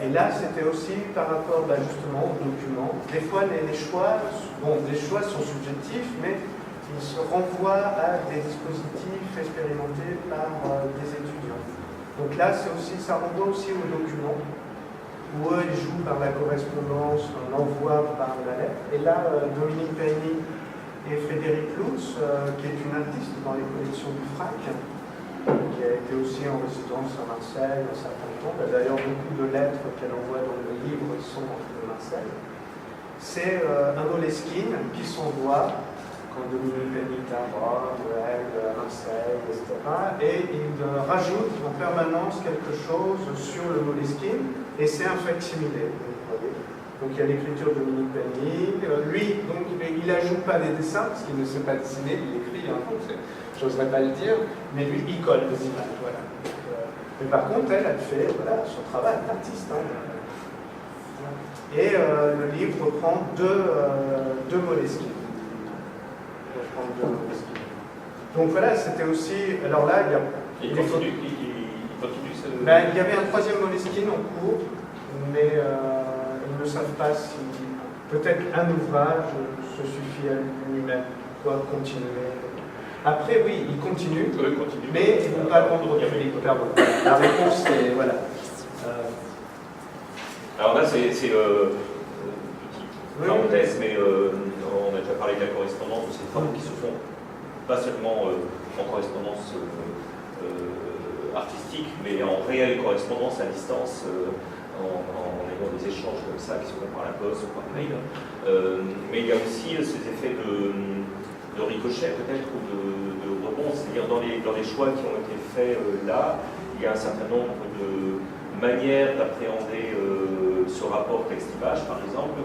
et là, c'était aussi par rapport justement aux documents. Des fois, les choix sont subjectifs, mais ils se renvoient à des dispositifs expérimentés par des étudiants. Donc là, ça renvoie aussi aux documents, où eux, ils jouent par la correspondance, l'envoi par la lettre. Et là, Dominique Perny et Frédéric Lutz, qui est une artiste dans les collections du FRAC, été aussi en résidence à Marseille un certain temps. D'ailleurs, beaucoup de lettres qu'elle envoie dans le livre sont de Marseille. C'est un Moleskine qui s'envoie quand Dominique Penny est à Rome, elle à Marseille, etc. Et il rajoute en permanence quelque chose sur le Moleskine, et c'est un facsimilé. Donc il y a l'écriture de Dominique Penny. Lui, donc, il n'ajoute pas des dessins, parce qu'il ne sait pas dessiner, il écrit, hein, donc j'oserais pas le dire, mais lui, il colle des images. Voilà. Mais par contre, elle fait voilà, son travail d'artiste. Hein. Et le livre reprend deux Moleskine. Donc voilà, c'était aussi. Alors là, il continue ce... Ben, il y avait un troisième Moleskine en cours, mais ils ne savent pas si peut-être un ouvrage se suffit à lui-même, doit continuer. Après, oui, il continue, mais ils ne vont pas le rendre au public. La réponse, c'est voilà. Alors là, c'est petite parenthèse, mais on a déjà parlé de la correspondance, de ces travaux qui se font pas seulement en correspondance artistique, mais en réelle correspondance à distance, en ayant des échanges comme ça qui se font par la poste ou par mail. Mais il y a aussi ces effets de ricochet peut-être ou de rebond, c'est-à-dire dans les choix qui ont été faits là, il y a un certain nombre de manières d'appréhender ce rapport texte-image, par exemple,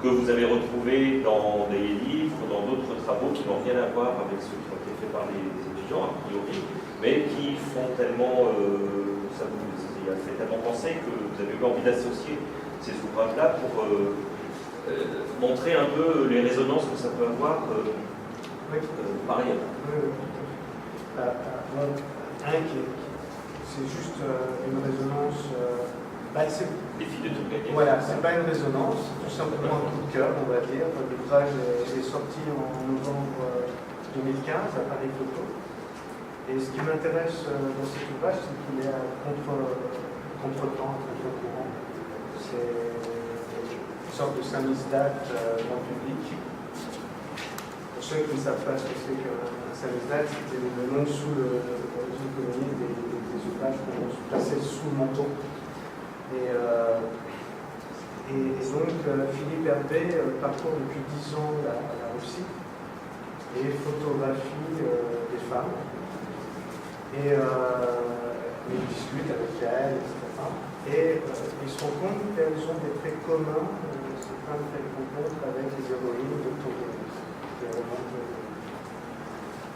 que vous avez retrouvé dans des livres, dans d'autres travaux qui n'ont rien à voir avec ceux qui ont été faits par les étudiants, a priori, mais qui font tellement, ça vous a fait tellement penser que vous avez eu envie d'associer ces ouvrages-là pour montrer un peu les résonances que ça peut avoir par ailleurs. C'est juste une résonance. Les filles de Tourgagné. Voilà, c'est pas une résonance, c'est tout simplement un coup de cœur, on va dire. L'ouvrage est sorti en novembre 2015 à Paris Photo. Et ce qui m'intéresse dans cet ouvrage, c'est qu'il est à contre-temps, contre-courant. C'est une sorte de samizdat grand public. Pour ceux qui ne savent pas ce que c'est qu'un samizdat, c'était le nom sous le régime communiste des ouvrages qu'on plaçait sous le manteau. Et donc, Philippe Herbet parcourt depuis 10 ans la Russie et photographie des femmes. Et il discute avec elles, etc. Et il se rend compte qu'elles ont des traits communs, ces femmes qu'elles rencontrent avec les héroïnes de Tourguenieff.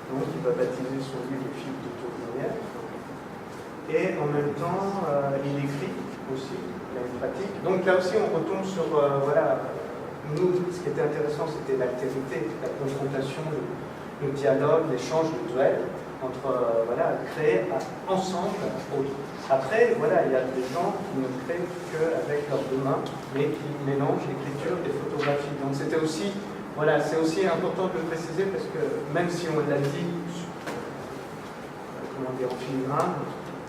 Donc, il va baptiser son livre Les filles de Tourguenieff. Et en même temps, il écrit aussi, il a une pratique. Donc là aussi, on retombe sur, voilà, nous, ce qui était intéressant, c'était l'altérité, la confrontation, le dialogue, l'échange, le duel, entre, voilà, créer ensemble autre. Après, voilà, il y a des gens qui ne créent qu'avec leurs deux mains, mais qui mélangent l'écriture et photographie. Donc c'était aussi, voilà, c'est aussi important de le préciser, parce que même si on l'a dit, comment dire, en filigrane,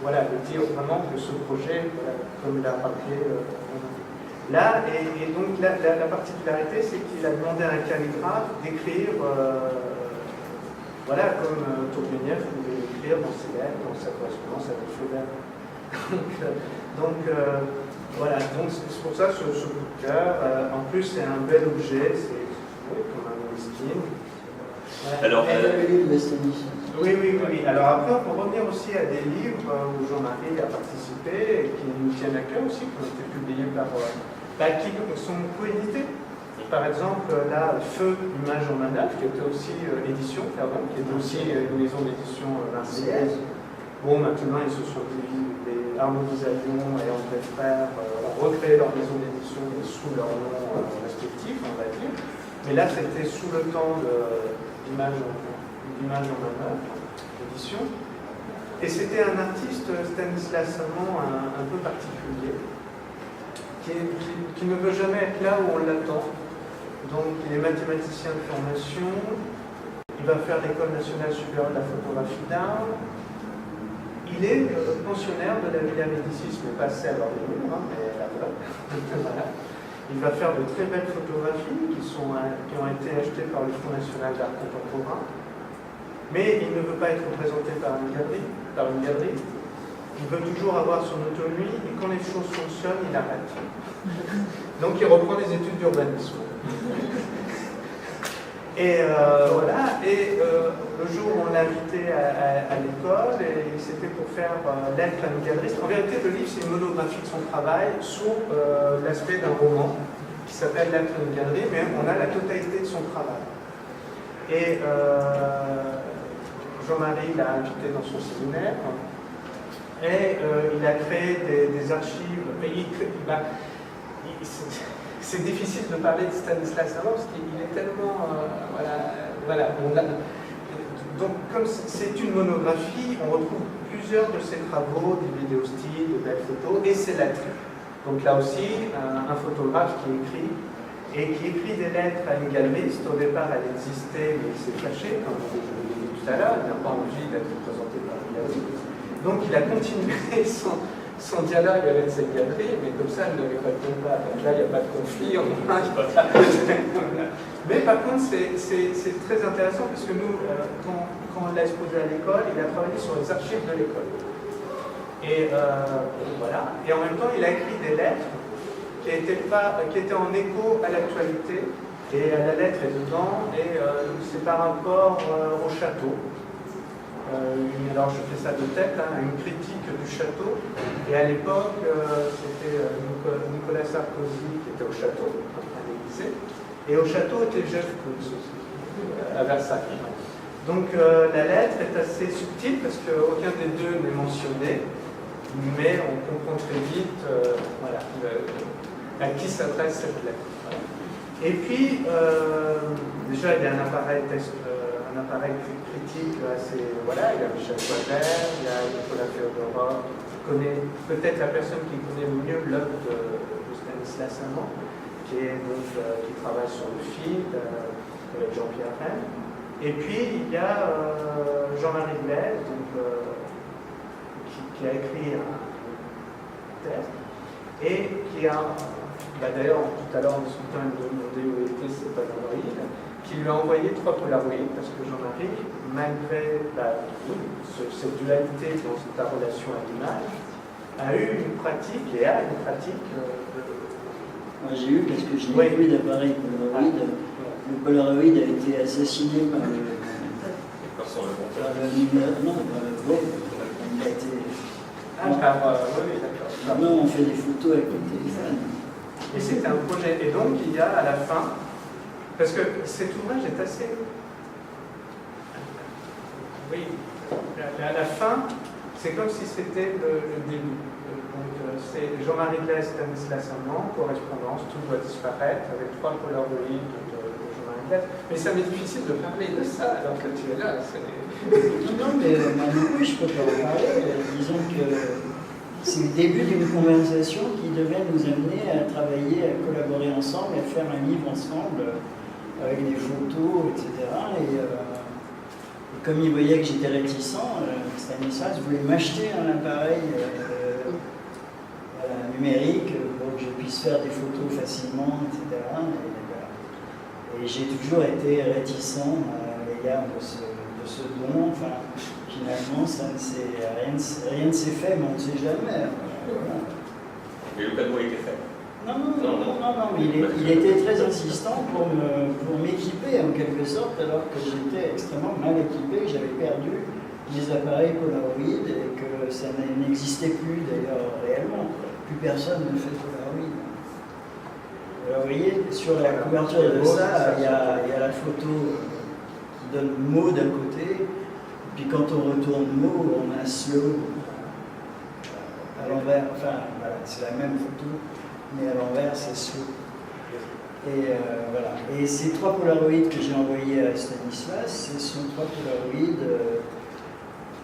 voilà, de dire vraiment que ce projet, voilà, comme l'a rappelé là, et donc la particularité, c'est qu'il a demandé à un calligraphe d'écrire, voilà, comme Tourguenieff pouvait écrire dans ses lettres, dans sa correspondance avec Flaubert. donc voilà, donc c'est pour ça ce coup de cœur. En plus, c'est un bel objet, c'est comme un Moleskine. Alors, Oui. Alors après, on peut revenir aussi à des livres où Jean-Marie a participé et qui nous tiennent à cœur aussi, qui ont été publiés par... qui sont coédités. Par exemple, là, Feu, Image en manœuvre, qui était aussi édition, pardon, qui était aussi une maison d'édition marseillaise. Bon, maintenant, ils se sont divisés, Arnaud Guizalion et André Frère ont recréé leur maison d'édition sous leur nom respectif, on va dire. Mais là, c'était sous le temps d'Image en manœuvre, édition. Et c'était un artiste, Stanislas Samand, un peu particulier, qui ne veut jamais être là où on l'attend. Donc, il est mathématicien de formation, il va faire l'École nationale supérieure de la photographie d'art. Il est pensionnaire de la Villa Médicis, mais pas celle dans les murs, mais là-bas. Voilà. Il va faire de très belles photographies qui ont été achetées par le Fonds national d'art contemporain. Mais il ne veut pas être représenté par une galerie. il veut toujours avoir son autonomie, et quand les choses fonctionnent, il arrête. Donc il reprend les études d'urbanisme. Et voilà, et le jour où on l'a invité à l'école, et c'était pour faire Lettres à une galeriste. En vérité, le livre, c'est une monographie de son travail sous l'aspect d'un roman qui s'appelle Lettres à une galerie, mais on a la totalité de son travail. Et Jean-Marie l'a invité dans son séminaire, et il a créé des archives. C'est difficile de parler de Stanislas avant parce qu'il est tellement... Donc, comme c'est une monographie, on retrouve plusieurs de ses travaux, des vidéos styles, de belles photos, et ses lettres. Donc là aussi, un photographe qui écrit, et qui écrit des lettres à une galeriste. Au départ, elle existait, mais il s'est caché, comme je l'ai dit tout à l'heure, il n'a pas envie d'être présenté par une galeriste. Donc il a continué son dialogue avec cette galerie, mais comme ça, elle ne lui répond pas. Donc là, il n'y a pas de conflit. Mais par contre, c'est très intéressant parce que nous, quand on l'a exposé à l'école, il a travaillé sur les archives de l'école. Et voilà. Et en même temps, il a écrit des lettres qui étaient en écho à l'actualité. Et la lettre est dedans, et c'est par rapport au château. Alors je fais ça de tête, une critique du château. Et à l'époque, c'était Nicolas Sarkozy qui était au château, à l'Élysée. Et au château était Jeff Koons aussi, à Versailles. Donc la lettre est assez subtile parce qu'aucun des deux n'est mentionné, mais on comprend très vite à qui s'adresse cette lettre. Voilà. Et puis, déjà, il y a un appareil critique assez... Voilà, il y a Michel Coisert, il y a Nicolas Féodorov, qui connaît peut-être la personne qui connaît le mieux l'œuvre de Stanislas Amand, qui travaille sur le film avec Jean-Pierre Rennes. Et puis, il y a Jean-Marie Blaise, qui a écrit un texte, et qui a... D'ailleurs, tout à l'heure, en discutant, il me demandait où était ces polaroïdes, qui lui a envoyé 3 polaroïdes, parce que Jean-Marie, malgré cette dualité dans ta relation à l'image, a eu une pratique, et a une pratique Moi, j'ai eu, parce que j'ai vu d'appareil Polaroid. Le Polaroid a été assassiné par le numéro. Non, par le vol. Il a été. oui, d'accord. Maintenant, on fait des photos avec le téléphone. Et c'était un projet. Et donc, il y a à la fin, parce que cet ouvrage est assez... Oui, à la fin, c'est comme si c'était le début. Donc, c'est Jean-Marie Blaise, Stanislas Amand, correspondance, tout doit disparaître, avec 3 polaroïdes de Jean-Marie Blaise. Mais ça m'est difficile de parler de ça alors que tu es là. Non, mais oui, je peux pas en parler. Disons que c'est le début d'une conversation qui devait nous amener à travailler, à collaborer ensemble, à faire un livre ensemble, avec des photos, etc. Et comme il voyait que j'étais réticent, Stanislas voulait m'acheter un appareil numérique pour que je puisse faire des photos facilement, etc. Et j'ai toujours été réticent à l'égard de ce don. Enfin, finalement, rien ne s'est fait, mais on ne sait jamais. Voilà. Mais le cadeau a été fait. Non, mais il était très insistant pour m'équiper en quelque sorte, alors que j'étais extrêmement mal équipé, que j'avais perdu des appareils Polaroid et que ça n'existait plus d'ailleurs réellement. Plus personne ne fait Polaroid. Alors vous voyez, sur la couverture de ça, il y a la photo qui donne mot d'un côté, et puis quand on retourne mot, on a slow à l'envers. Enfin, voilà, c'est la même photo, mais à l'envers, c'est slow. Et voilà. Et ces 3 polaroïdes que j'ai envoyés à Stanislas, ce sont 3 polaroïdes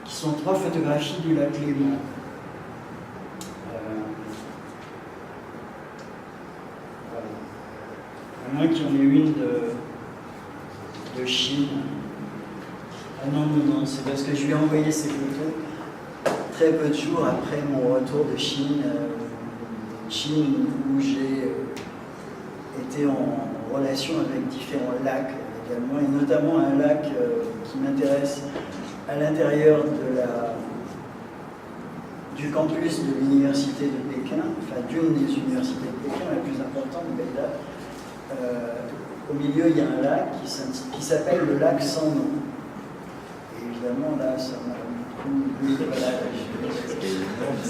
qui sont 3 photographies du lac Léman. Voilà. À moins qu'il y en ait une de Chine. Ah non, c'est parce que je lui ai envoyé ces photos très peu de jours après mon retour de Chine, où j'ai été en relation avec différents lacs également, et notamment un lac qui m'intéresse à l'intérieur du campus de l'université de Pékin, enfin d'une des universités de Pékin, la plus importante, Beida. Au milieu, il y a un lac qui s'appelle le lac sans nom. Et évidemment, là, ça m'a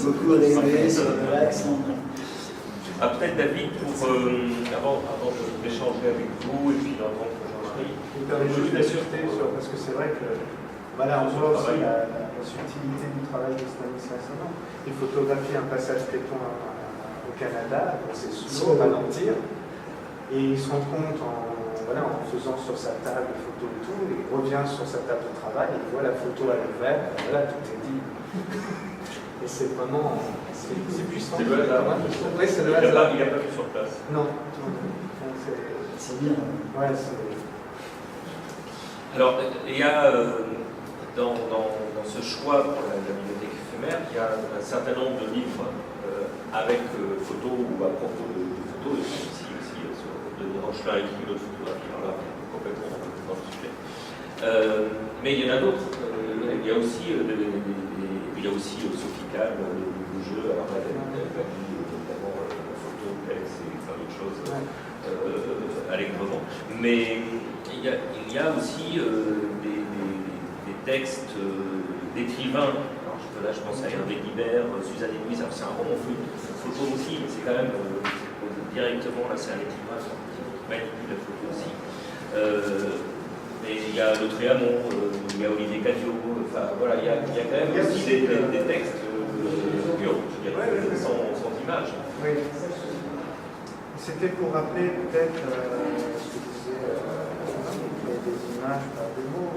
beaucoup rêvé sur le lac sans nom. Ah, peut-être David, avant d'échanger avec vous et puis d'entendre Jean-Marie. Il me permet juste d'assister sur, parce que c'est vrai que voilà, on voit aussi la subtilité du travail de Stanislas Sanon. Il photographie un passage piéton au Canada, donc c'est sous l'eau, ralentir, et il se rend compte en faisant sur sa table de photo et tout, il revient sur sa table de travail, et il voit la photo à l'envers, voilà, tout est dit. Et c'est vraiment, c'est puissant. C'est le hasard. Oui, c'est le hasard. Il n'a pas vu sur place. Non. C'est bien. Ouais, c'est... Alors, il y a dans ce choix pour la bibliothèque éphémère, il y a un certain nombre de livres avec photos ou à propos de photos, et ici aussi sur Denis Rochelin écrit une autre photographie, alors là, complètement dans le sujet. Mais il y en a d'autres. Il y a aussi Sophie Kahn, le jeu, alors là, elle va dire notamment la photo, c'est plein d'autres choses allègrement. Mais il y a aussi des textes d'écrivains. Là, je pense à Hervé Guibert, Suzanne et Louise. Alors, c'est un roman photo aussi, mais c'est quand même directement, là, c'est un écrivain qui manipule la photo aussi. Mais il y a Le Tréamont, il y a Olivier Cadio, enfin voilà, il y a quand même aussi des textes purs, je dirais, sans images. Oui. C'était pour rappeler peut-être ce que disait des images par des mots.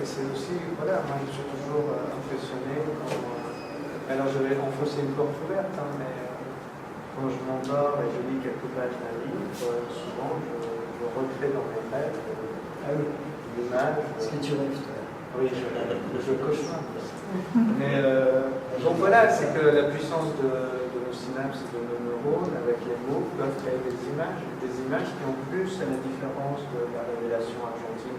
C'est aussi, voilà, moi je suis toujours impressionné quand. Alors je vais enfoncer une porte ouverte, hein, mais quand je m'endors et je lis quelques pages d'un livre, souvent je recrée dans mes rêves l'image. Est-ce que tu rêves, toi? Oui, je cauchemar. Mais donc voilà, c'est que la puissance de nos synapses et de nos neurones avec les mots peuvent créer des images qui en plus, à la différence de la révélation argentine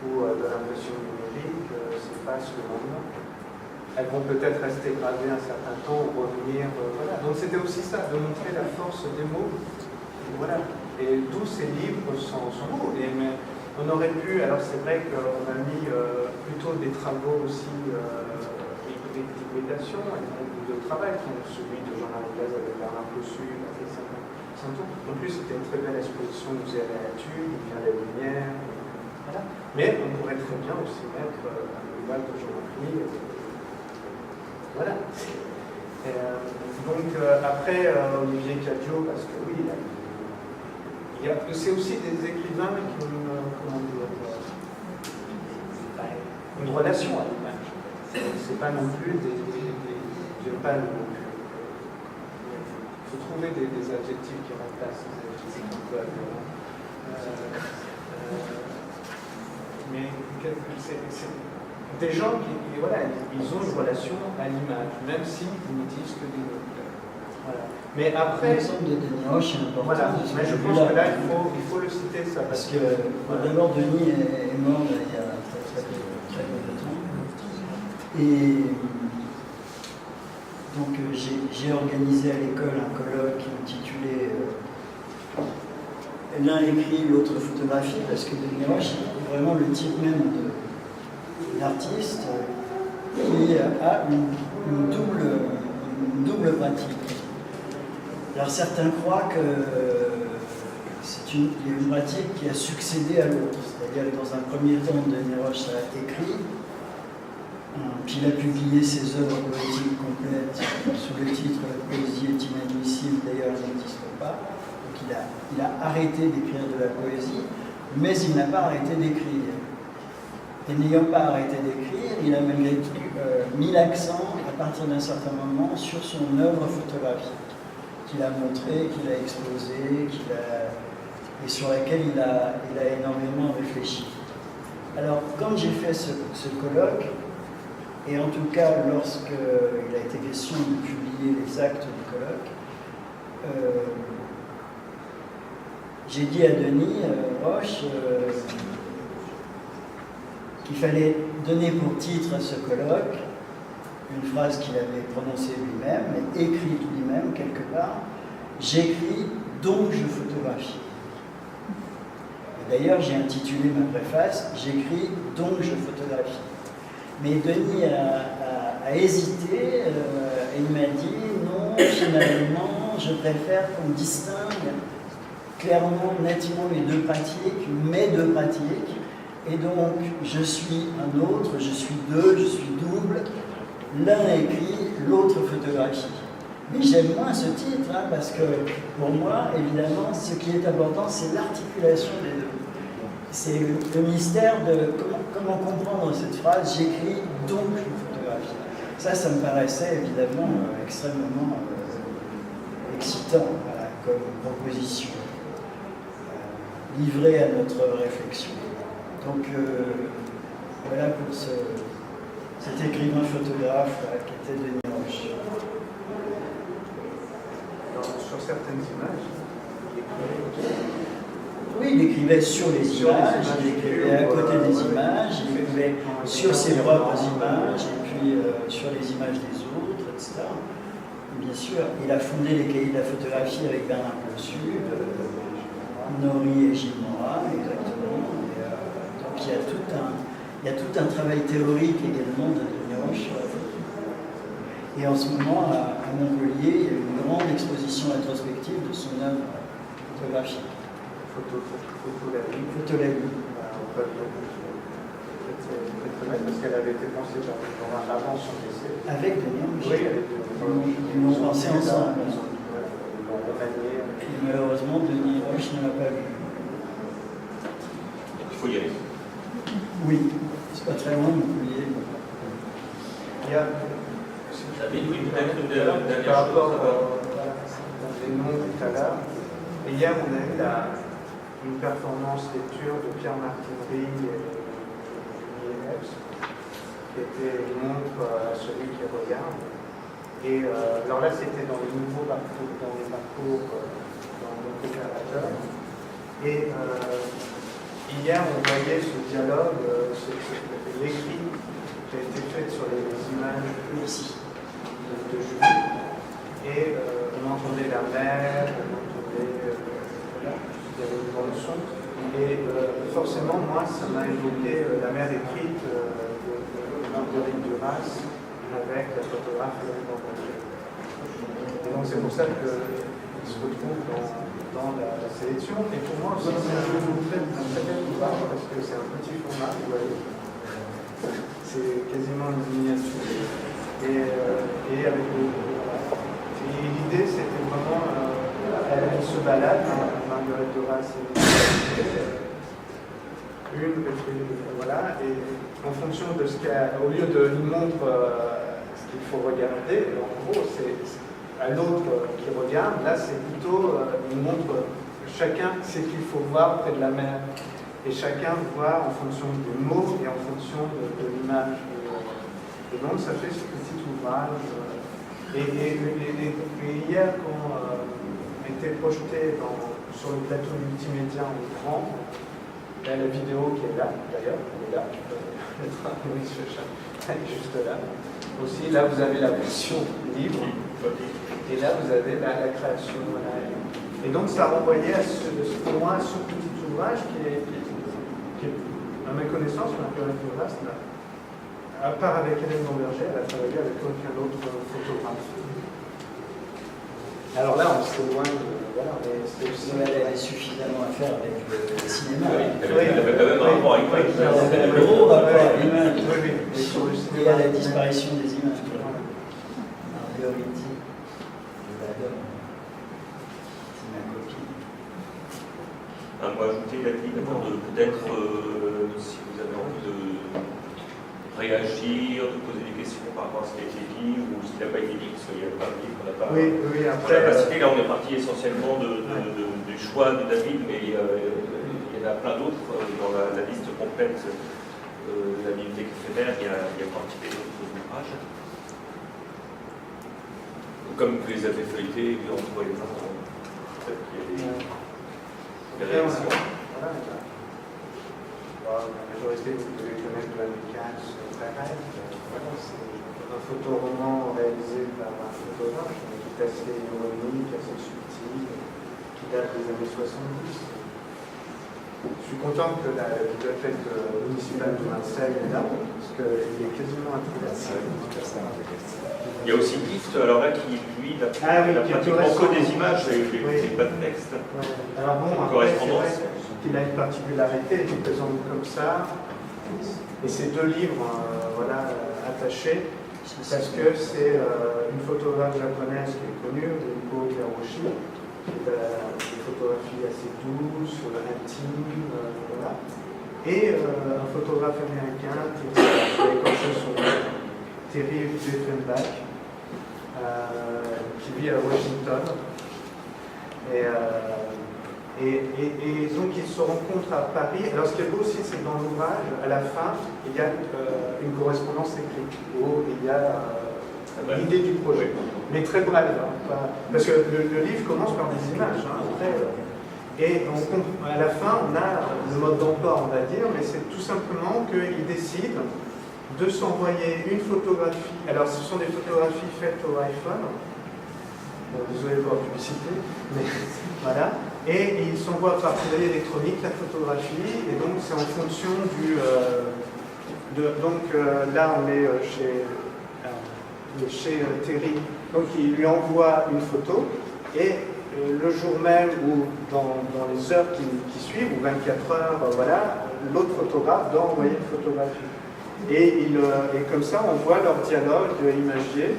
ou de l'impression numérique, s'effacent le lendemain. Elles vont peut-être rester gravées un certain temps ou revenir. Voilà. Donc c'était aussi ça, de montrer la force des mots. Voilà. Et d'où ces livres sont beaux. Mais on aurait pu, alors c'est vrai qu'on a mis plutôt des travaux aussi d'hybridation et de travail, qui sont celui de Jean-Marie Cazes avec Bernard Possu, Patrick Saint-Ton. En plus, c'était une très belle exposition au musée Réature, il vient la lumière. Voilà. Mais on pourrait très bien aussi mettre le voile de Jean-Marie. Voilà. Donc après, Olivier Cadio, parce que oui, c'est aussi des écrivains qui ont une relation à l'image. C'est pas non plus j'aime pas le mot. Il faut trouver des adjectifs qui remplacent ces adjectifs un peu aberrants. Mais c'est des gens qui, voilà, ils ont une relation à l'image, même s'ils n'utilisent que des mots. Voilà. Mais après. L'exemple de Denis Roche est important. Voilà, mais je pense que là, il faut le citer, ça. Parce que d'abord, Denis est mort il y a très peu de temps. Et donc, j'ai organisé à l'école un colloque intitulé L'un écrit, l'autre photographie, parce que Denis Roche est vraiment le type même d'artiste qui a une double pratique. Alors certains croient que il y a une pratique qui a succédé à l'autre, c'est-à-dire que dans un premier temps, Denis Roche a écrit, puis il a publié ses œuvres poétiques complètes sous le titre « La poésie est inadmissible, d'ailleurs elle n'existe pas ». Donc il a arrêté d'écrire de la poésie, mais il n'a pas arrêté d'écrire. Et n'ayant pas arrêté d'écrire, il a malgré tout mis l'accent à partir d'un certain moment sur son œuvre photographique, qu'il a montrée, qu'il a exposée, et sur laquelle il a énormément réfléchi. Alors, quand j'ai fait ce colloque, et en tout cas lorsqu'il a été question de publier les actes du colloque, j'ai dit à Denis Roche, qu'il fallait donner pour titre à ce colloque une phrase qu'il avait prononcée lui-même, mais écrite lui-même quelque part. J'écris, donc je photographie. D'ailleurs, j'ai intitulé ma préface « J'écris, donc je photographie ». Mais Denis a hésité et il m'a dit « Non, finalement, je préfère qu'on distingue clairement, nettement les deux pratiques, mes deux pratiques. Et donc, je suis un autre, je suis deux, je suis double. L'un écrit, l'autre photographie. » Mais j'aime moins ce titre, hein, parce que pour moi, évidemment, ce qui est important, c'est l'articulation des deux. C'est le mystère de comment comprendre cette phrase « j'écris, donc je photographie ». Ça me paraissait évidemment extrêmement excitant, voilà, comme proposition, livrée à notre réflexion. Donc voilà pour cet écrivain photographe qui était Denis Roche. Sur certaines images, oui, il écrivait sur les images, il écrivait à côté des images, il écrivait sur ses propres images, et puis sur les images des autres, etc. Bien sûr, il a fondé les cahiers de la photographie avec Bernard Plessu, Nori et Gilles Morat, exactement. Et, donc il y a tout un travail théorique également de Denis Roche sur la photo. Et en ce moment, à Montpellier, il y a une grande exposition rétrospective de son œuvre photographique. Photolalie. Photolalie. On peut très bien parce qu'elle avait été pensée avant son décès. Avec Denis Roche. Oui, avec Denis. Ils l'ont pensé ensemble. Ils l'ont remanié. Et malheureusement, Denis Roche ne l'a pas vu. Il faut y aller. Oui, c'est pas très loin de Montpellier. Il y a David, oui, peut-être une dernière par rapport chose. les noms tout à l'heure. Et hier, on a eu une performance lecture de Pierre Martinerie et l'INEPS, qui était une montre à celui qui regarde. Et alors là, c'était dans les nouveaux parcours, dans les parcours dans notre opérateur. Et hier, on voyait ce dialogue, l'écrit qui a été fait sur les images ici de Julie. Et on entendait la mer, on entendait, voilà, il y avait une bande son. Et forcément, moi, ça m'a évoqué la mer écrite de Marguerite Duras avec la photographe Hélène Borges. Et donc c'est pour ça qu'il se retrouve dans la sélection. Et pour moi aussi, c'est un très bel ouvrage parce que c'est un petit format, vous voyez. C'est quasiment une miniature. Et avec l'idée, c'était vraiment, elle se balade, Marguerite Duras, voilà, et en fonction de ce au lieu de nous montre ce qu'il faut regarder, en gros, c'est à l'autre qui regarde, là c'est plutôt une montre, chacun sait qu'il faut voir près de la mer, et chacun voit en fonction des mots et en fonction de l'image. Et donc ça fait ce petit ouvrage. Et hier, quand on était projeté sur le plateau multimédia en écran, la vidéo qui est là, d'ailleurs, elle est là, elle est juste là. Aussi, là, vous avez la version libre, et là, vous avez la création. Voilà. Et donc, ça renvoyait pour moi à ce petit ouvrage qui est à ma connaissance, Marguerite Duras, à part avec Hélène Borges, elle a travaillé avec aucun autre photographe. Alors là, on s'éloigne, voilà, mais c'est aussi... Elle avait suffisamment à faire avec le cinéma. Oui, elle avait quand même un rapport avec Elle avait un gros rapport à l'image. Oui, Et à la disparition des images. Marguerite, je l'adore. C'est ma copine. Un mot ajouté, David, avant de peut-être, si vous avez envie de réagir, de poser des questions par rapport à ce qui a été dit, ou s'il n'a pas été dit, parce qu'il n'y a pas dit qu'on n'a pas... Oui, après... On n'a pas cité, là on est parti essentiellement du choix de David, mais il y en a plein d'autres. Dans la liste complète de la bibliothèque éphémère, il y a participé d'autres ouvrages. Comme vous les avez feuilletés, entre les uns, peut-être qu'il y a des réactions. La majorité, vous devez connaître de l'américain, Perez. Voilà, c'est un photoroman réalisé par un photographe, qui est assez ironique, assez subtil, qui date des années 70. Je suis content que la bibliothèque municipale de Marseille est là, parce qu'il est quasiment introuvable. Il y a aussi Gift, alors là, qui lui, n'a qui pratiquement que des correspond. images et Oui. pas de texte. Ouais. Alors bon, après, c'est Correspondance. vrai qu'il a une particularité, il présente comme ça, et ces deux livres voilà, attachés, parce que c'est une photographe japonaise qui est connue, Rinko Hiroshi, qui a des photographies assez douces, intimes, voilà. Et un photographe américain, Terry Diefenbach, qui vit à Washington. Et donc ils se rencontrent à Paris. Alors ce qui est beau aussi, c'est que dans l'ouvrage, à la fin, il y a une correspondance écrite où il y a l'idée du projet. Mais très brève, hein, parce que le livre commence par des images. Hein, après, et à la fin, on a le mode d'emploi, on va dire, mais c'est tout simplement qu'ils décident de s'envoyer une photographie. Alors ce sont des photographies faites au iPhone. Bon, désolé pour la publicité, mais voilà. Et ils s'envoient par courrier électronique la photographie, et donc c'est en fonction du. Là, on est chez Terry. Donc il lui envoie une photo, et le jour même ou dans les heures qui suivent, ou 24 heures, voilà, l'autre photographe doit envoyer une photographie. Et comme ça, on voit leur dialogue imagier,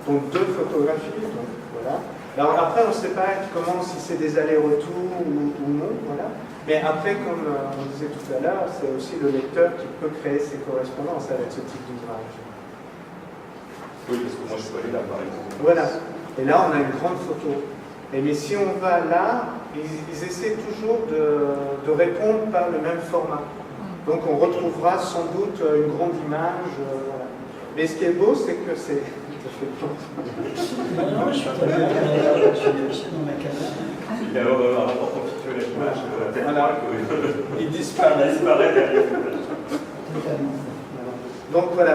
donc deux photographies. Donc, voilà. Alors après, on ne sait pas comment, si c'est des allers-retours ou non, voilà. Mais après, comme on disait tout à l'heure, c'est aussi le lecteur qui peut créer ses correspondances avec ce type d'ouvrage. Oui, parce que moi je peux aller là, par exemple. Voilà. Et là, on a une grande photo. Mais si on va là, ils essaient toujours de répondre par le même format. Donc on retrouvera sans doute une grande image. Voilà. Mais ce qui est beau, c'est que c'est... Non, je suis pas bien, je suis dans ma caméra. Il y a un rapport conflictuel avec l'image, Voilà. il disparaît derrière. Donc voilà,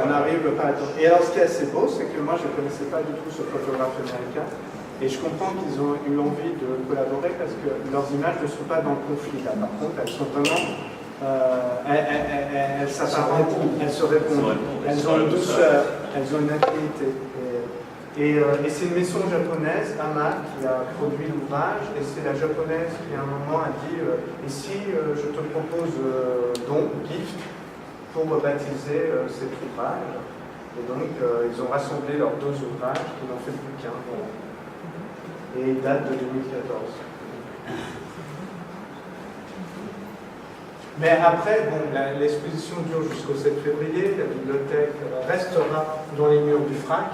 on arrive par exemple. Et alors ce qui est assez beau, c'est que moi je ne connaissais pas du tout ce photographe américain. Et je comprends qu'ils ont eu envie de collaborer parce que leurs images ne sont pas dans le conflit là. Par contre, elles sont vraiment. Elles s'apparentent, elles se répondent. Elles ont une douceur, elles ont une intimité. Et c'est une maison japonaise, Ama, qui a produit l'ouvrage. Et c'est la japonaise qui à un moment a dit ici, je te propose don, gift, pour baptiser cet ouvrage. Et donc, ils ont rassemblé leurs deux ouvrages qui n'ont fait plus qu'un. Et il date de 2014. Mais après, bon, l'exposition dure jusqu'au 7 février. La bibliothèque restera dans les murs du FRAC.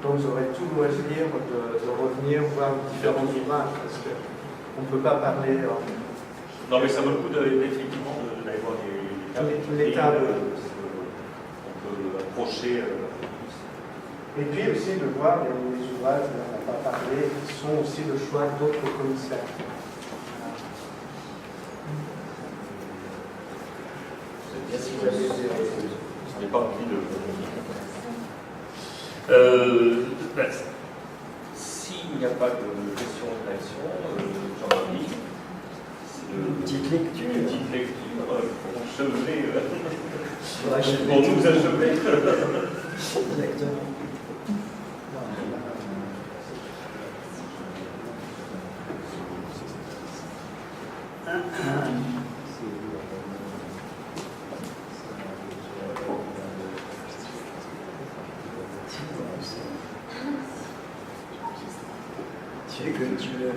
Donc, vous aurez tout le loisir de revenir voir différents ouvrages. Parce qu'on ne peut pas parler. Non, mais ça vaut le coup effectivement d'aller voir les tables. On peut approcher. Et puis aussi de voir les ouvrages dont on n'a pas parlé, qui sont aussi le choix d'autres commissaires. Je n'ai pas envie de. S'il n'y a pas de question de réaction, Jean-Marie, Une petite lecture. Une petite lecture pour achever. Pour nous achever. Exactement. Tu es comme tu veux.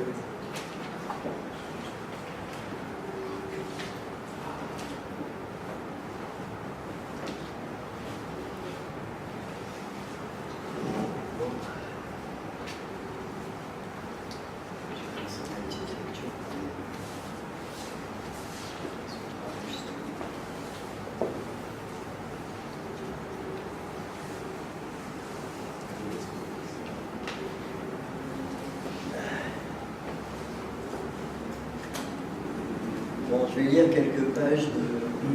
Bon, je vais lire quelques pages de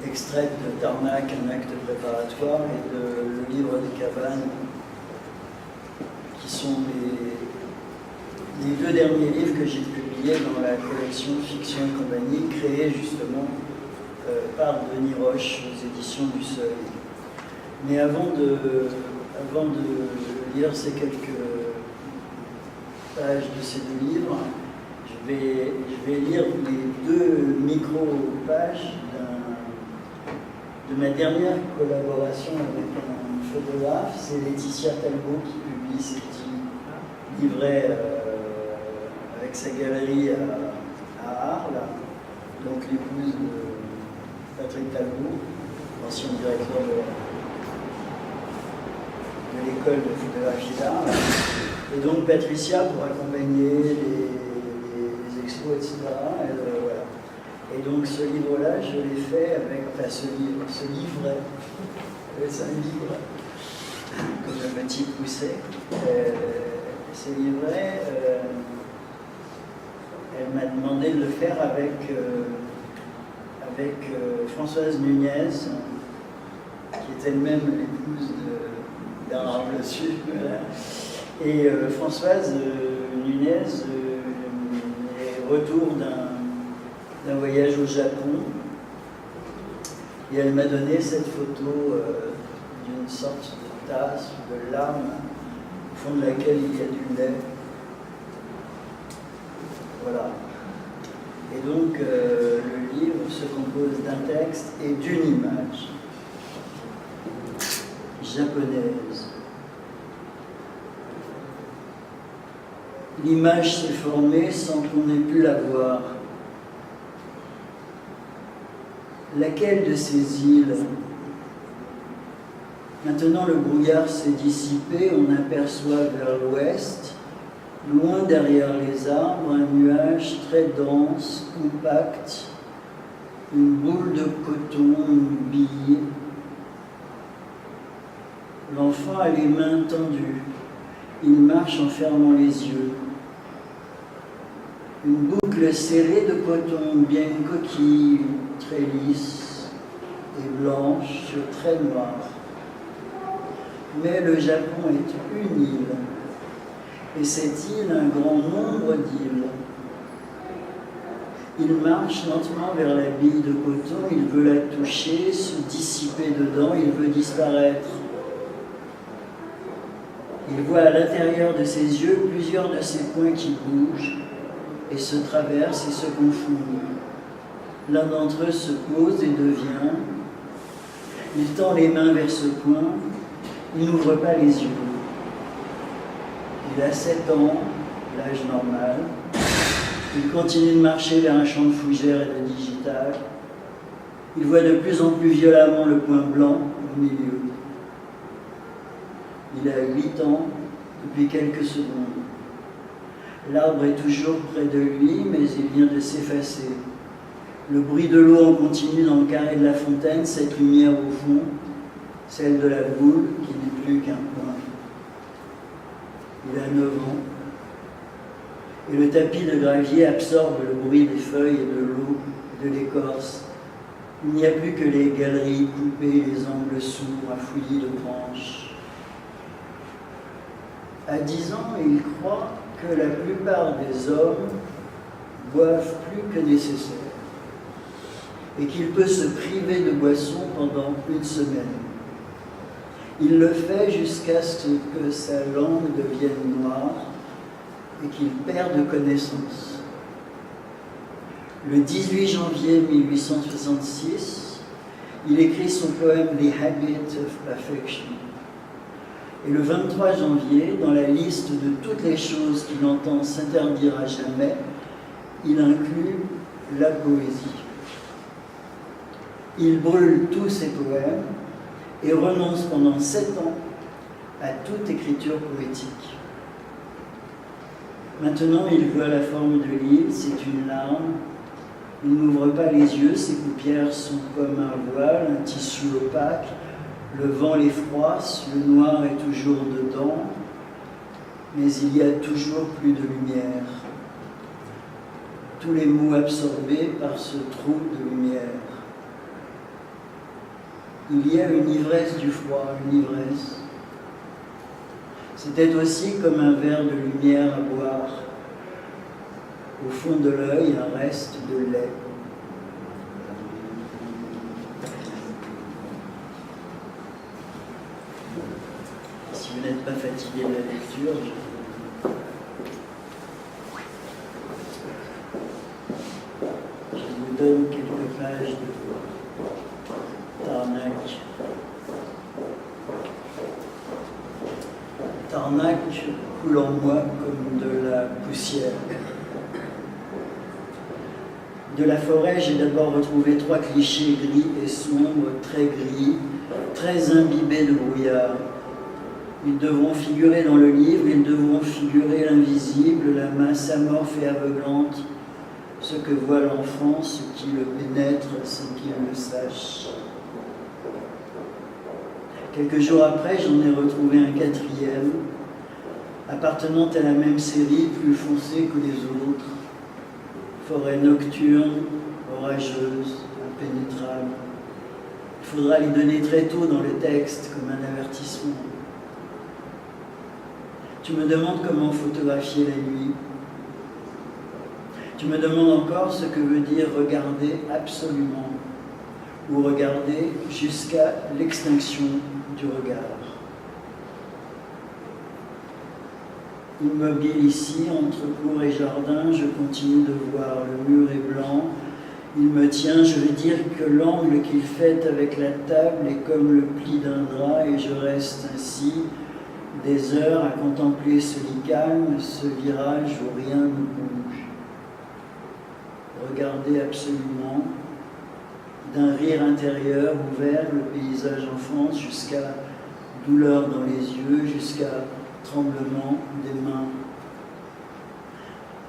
extraite de Tarnac, un acte préparatoire, et de Le livre des cabanes, qui sont les deux derniers livres que j'ai publiés dans la collection Fiction et compagnie, créée justement par Denis Roche aux éditions du Seuil. Mais avant de lire ces quelques pages de ces deux livres, je vais lire les deux micro-pages de ma dernière collaboration avec un photographe. C'est Laetitia Talbot qui publie ces petits livrets avec sa galerie à Arles, donc l'épouse de Patrick Talbot, ancien directeur de l'école de photographie d'art. Et donc Patricia, pour accompagner les expos, etc. Voilà. Et donc ce livre-là, je l'ai fait avec, enfin ce livret, c'est un livre, comme le petit Pousset. Ce livret, elle m'a demandé de le faire avec Françoise Nunez, qui est elle-même l'épouse d'Bernard Blessus. Voilà. Et Françoise Nunez est retour d'un voyage au Japon, et elle m'a donné cette photo d'une sorte de tasse ou de lame au fond de laquelle il y a du lait. Voilà. Et donc le livre se compose d'un texte et d'une image japonaise. L'image s'est formée sans qu'on ait pu la voir. Laquelle de ces îles? Maintenant le brouillard s'est dissipé, on aperçoit vers l'ouest, loin derrière les arbres, un nuage très dense, compact, une boule de coton, une bille. L'enfant a les mains tendues, il marche en fermant les yeux. Une boucle serrée de coton, bien une coquille très lisse et blanche sur trait noir. Mais le Japon est une île, et cette île un grand nombre d'îles. Il marche lentement vers la bille de coton, il veut la toucher, se dissiper dedans, il veut disparaître. Il voit à l'intérieur de ses yeux plusieurs de ces points qui bougent et se traversent et se confondent. L'un d'entre eux se pose et devient. Il tend les mains vers ce point, il n'ouvre pas les yeux. Il a 7 ans, l'âge normal. Il continue de marcher vers un champ de fougères et de digital. Il voit de plus en plus violemment le point blanc au milieu. Il a 8 ans depuis quelques secondes. L'arbre est toujours près de lui, mais il vient de s'effacer. Le bruit de l'eau en continu dans le carré de la fontaine, cette lumière au fond, celle de la boule qui n'est plus qu'un point. Il a 9 ans. Et le tapis de gravier absorbe le bruit des feuilles et de l'eau, de l'écorce. Il n'y a plus que les galeries coupées, les angles sourds, un fouillis de branches. À 10 ans, il croit que la plupart des hommes boivent plus que nécessaire et qu'il peut se priver de boisson pendant une semaine. Il le fait jusqu'à ce que sa langue devienne noire et qu'il perde connaissance. Le 18 janvier 1866, il écrit son poème « The Habit of Perfection ». Et le 23 janvier, dans la liste de toutes les choses qu'il entend s'interdire à jamais, il inclut la poésie. Il brûle tous ses poèmes et renonce pendant 7 ans à toute écriture poétique. Maintenant, il voit la forme de l'île, c'est une larme. Il n'ouvre pas les yeux, ses paupières sont comme un voile, un tissu opaque. Le vent les froisse, le noir est toujours dedans, mais il y a toujours plus de lumière. tous les mots absorbés par ce trou de lumière. Il y a une ivresse du froid, une ivresse. C'était aussi comme un verre de lumière à boire. Au fond de l'œil, un reste de lait. Si vous n'êtes pas fatigué de la lecture, je vous donne quelques pages de Tarnac. Tarnac coule en moi comme de la poussière. De la forêt, j'ai d'abord retrouvé 3 clichés gris et sombres, très gris, très imbibés de brouillard. Ils devront figurer dans le livre, ils devront figurer l'invisible, la masse amorphe et aveuglante, ce que voit l'enfant, ce qui le pénètre sans qu'il le sache. Quelques jours après, j'en ai retrouvé un 4e, appartenant à la même série, plus foncé que les autres. Forêt nocturne, orageuse, impénétrable. Il faudra lui donner très tôt dans le texte comme un avertissement. Tu me demandes comment photographier la nuit. Tu me demandes encore ce que veut dire regarder absolument, ou regarder jusqu'à l'extinction du regard. Immobile ici, entre cour et jardin, je continue de voir. Le mur est blanc, il me tient, je veux dire que l'angle qu'il fait avec la table est comme le pli d'un drap et je reste ainsi des heures à contempler ce lit calme, ce virage où rien ne bouge. Regarder absolument, d'un rire intérieur ouvert, le paysage enfance jusqu'à douleur dans les yeux, jusqu'à tremblement des mains.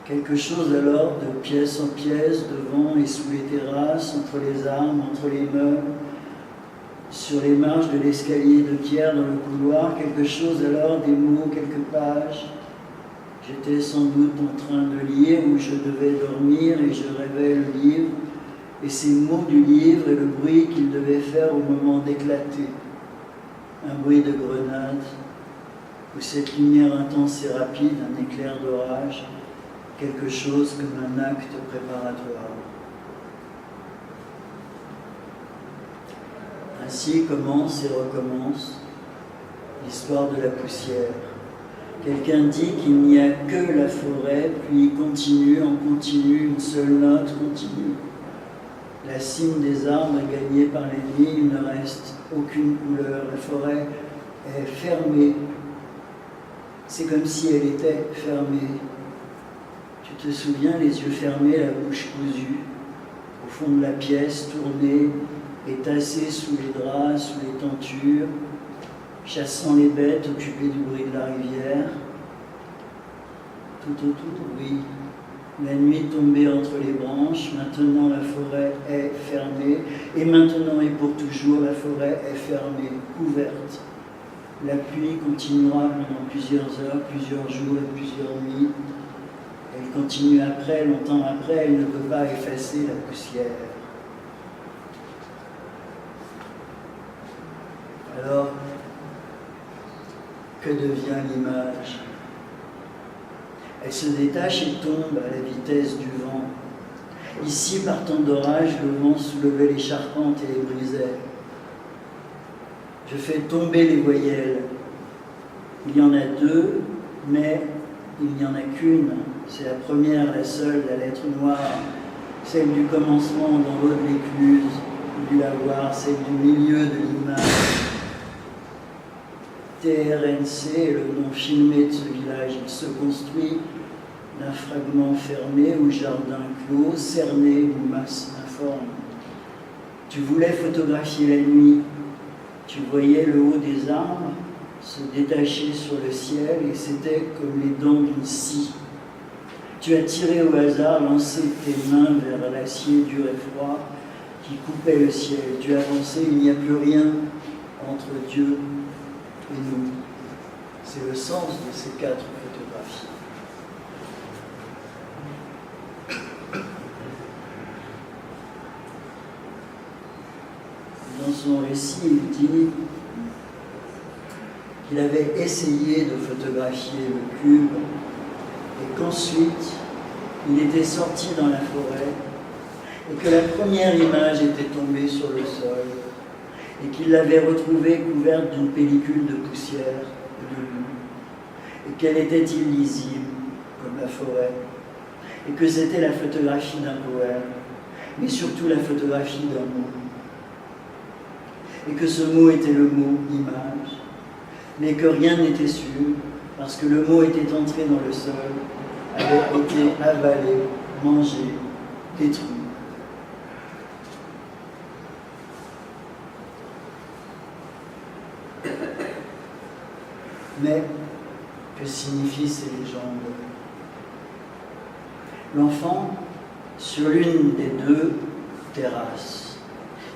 Quelque chose alors de pièce en pièce, devant et sous les terrasses, entre les arbres, entre les meubles, sur les marches de l'escalier de pierre dans le couloir, quelque chose alors, des mots, quelques pages. J'étais sans doute en train de lire où je devais dormir et je rêvais le livre et ces mots du livre et le bruit qu'il devait faire au moment d'éclater. Un bruit de grenade, ou cette lumière intense et rapide, un éclair d'orage, quelque chose comme un acte préparatoire. Ainsi commence et recommence l'histoire de la poussière. Quelqu'un dit qu'il n'y a que la forêt, puis continue, en continu, une seule note continue. La cime des arbres est gagnée par les nuits, il ne reste aucune couleur. La forêt est fermée. C'est comme si elle était fermée. Tu te souviens, les yeux fermés, la bouche cousue, au fond de la pièce, tournée et tassée sous les draps, sous les tentures, chassant les bêtes, occupées du bruit de la rivière. Tout autour, oui. La nuit tombée entre les branches, maintenant la forêt est fermée, et maintenant et pour toujours la forêt est fermée, couverte. La pluie continuera pendant plusieurs heures, plusieurs jours et plusieurs nuits. Elle continue après, longtemps après, elle ne peut pas effacer la poussière. Alors, que devient l'image ? Elle se détache et tombe à la vitesse du vent. Ici, par temps d'orage, le vent soulevait les charpentes et les brisait. Je fais tomber les voyelles. Il y en a 2, mais il n'y en a qu'une. C'est la première, la seule, la lettre noire, celle du commencement dans l'eau de l'écluse, vous dû la voir, celle du milieu de l'image. TRNC est le nom filmé de ce village. Il se construit d'un fragment fermé ou jardin clos, cerné ou masse informe. Tu voulais photographier la nuit. Tu voyais le haut des arbres se détacher sur le ciel et c'était comme les dents d'une scie. Tu as tiré au hasard, lancé tes mains vers l'acier dur et froid qui coupait le ciel. Tu as pensé, il n'y a plus rien entre Dieu et nous. C'est le sens de ces 4 photographies. son récit, il dit qu'il avait essayé de photographier le cube et qu'ensuite il était sorti dans la forêt et que la première image était tombée sur le sol et qu'il l'avait retrouvée couverte d'une pellicule de poussière et de boue et qu'elle était illisible comme la forêt et que c'était la photographie d'un poème, mais surtout la photographie d'un mot. Et que ce mot était le mot image, mais que rien n'était sûr, parce que le mot était entré dans le sol, avait été avalé, mangé, détruit. Mais que signifient ces légendes? L'enfant, sur l'une des deux terrasses,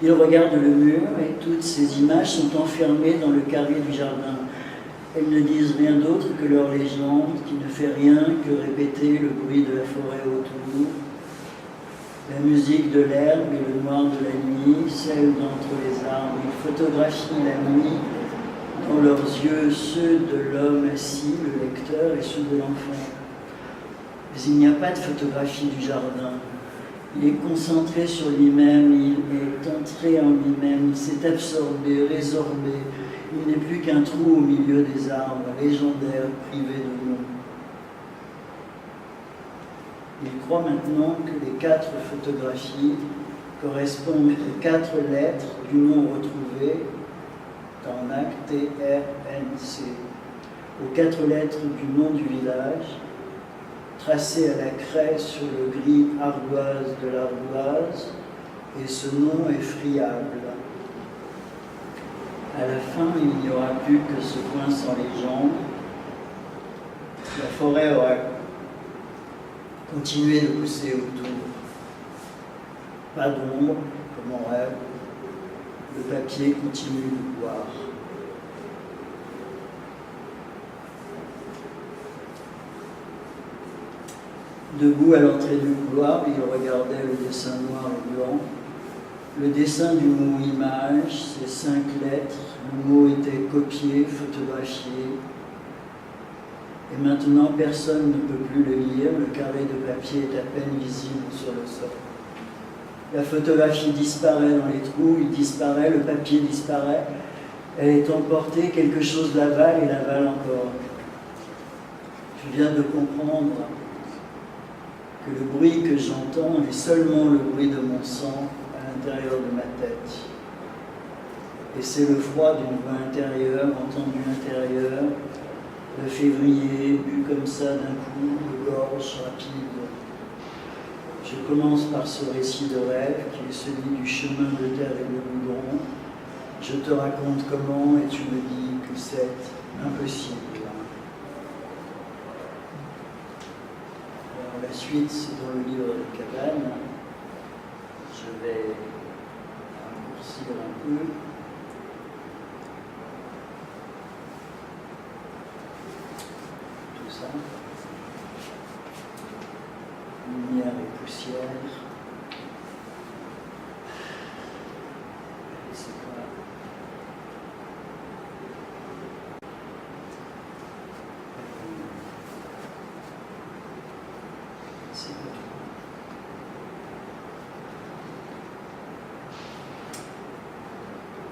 il regarde le mur et toutes ces images sont enfermées dans le carré du jardin. Elles ne disent rien d'autre que leur légende qui ne fait rien que répéter le bruit de la forêt autour, la musique de l'herbe et le noir de la nuit, celle d'entre les arbres. Ils photographient la nuit dans leurs yeux, ceux de l'homme assis, le lecteur, et ceux de l'enfant. Mais il n'y a pas de photographie du jardin. Il est concentré sur lui-même, il est entré en lui-même, il s'est absorbé, résorbé. Il n'est plus qu'un trou au milieu des arbres, légendaire, privé de nom. Il croit maintenant que les 4 photographies correspondent aux 4 lettres du nom retrouvé dans l'acte TRNC, aux 4 lettres du nom du village, tracé à la craie sur le gris ardoise de l'ardoise, et ce nom est friable. À la fin, il n'y aura plus que ce coin sans légende. La forêt aura continué de pousser autour. Pas d'ombre, comme on rêve. Le papier continue de boire. Debout à l'entrée du couloir, il regardait le dessin noir et blanc. Le dessin du mot image, ces 5 lettres, le mot était copié, photographié. Et maintenant, personne ne peut plus le lire, le carré de papier est à peine visible sur le sol. La photographie disparaît dans les trous, il disparaît, le papier disparaît. Elle est emportée, quelque chose l'avale et l'avale encore. Je viens de comprendre que le bruit que j'entends est seulement le bruit de mon sang à l'intérieur de ma tête. Et c'est le froid d'une voix intérieure, entendue intérieure, le février, bu comme ça d'un coup, de gorge rapide. Je commence par ce récit de rêve qui est celui du chemin de terre et de goudron. Je te raconte comment et tu me dis que c'est impossible. Alors, la suite, c'est dans le livre de Cabane. Je vais raccourcir un peu. Tout ça. Lumière et poussière. C'est quoi? C'est quoi?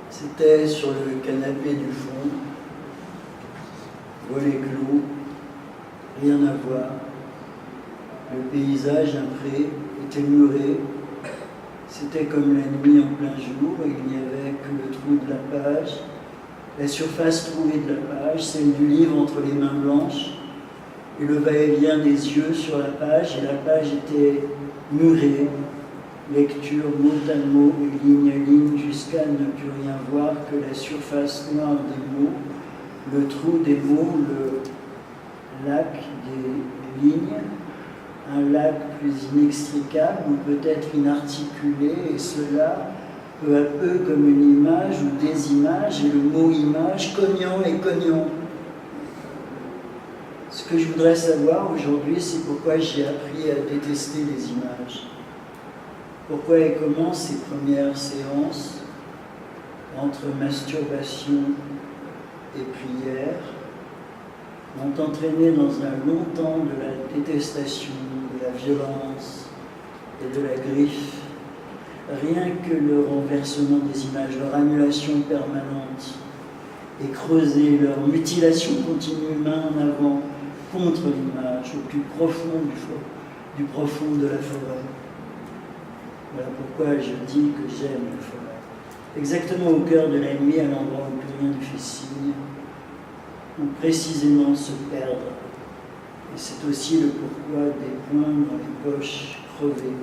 C'était sur le canapé du fond, volets clos, rien à voir. Le paysage, un pré, était muré. C'était comme la nuit en plein jour, et il n'y avait que le trou de la page, la surface trouvée de la page, celle du livre entre les mains blanches, et le va-et-vient des yeux sur la page, et la page était murée, lecture mot à mot et ligne à ligne, jusqu'à ne plus rien voir que la surface noire des mots, le trou des mots, le lac des lignes, un lac plus inextricable ou peut-être inarticulé, et cela, peu à peu, comme une image ou des images, et le mot image cognant et cognant. Ce que je voudrais savoir aujourd'hui, c'est pourquoi j'ai appris à détester les images. Pourquoi et comment ces premières séances entre masturbation et prière, m'ont entraîné dans un long temps de la détestation, de la violence et de la griffe. Rien que le renversement des images, leur annulation permanente et creuser leur mutilation continue main en avant contre l'image, au plus profond du profond de la forêt. Voilà pourquoi je dis que j'aime la forêt. Exactement au cœur de la nuit, à l'endroit où plus rien ne fait signe, où précisément se perdre. Et c'est aussi le pourquoi des poings dans les poches crevées.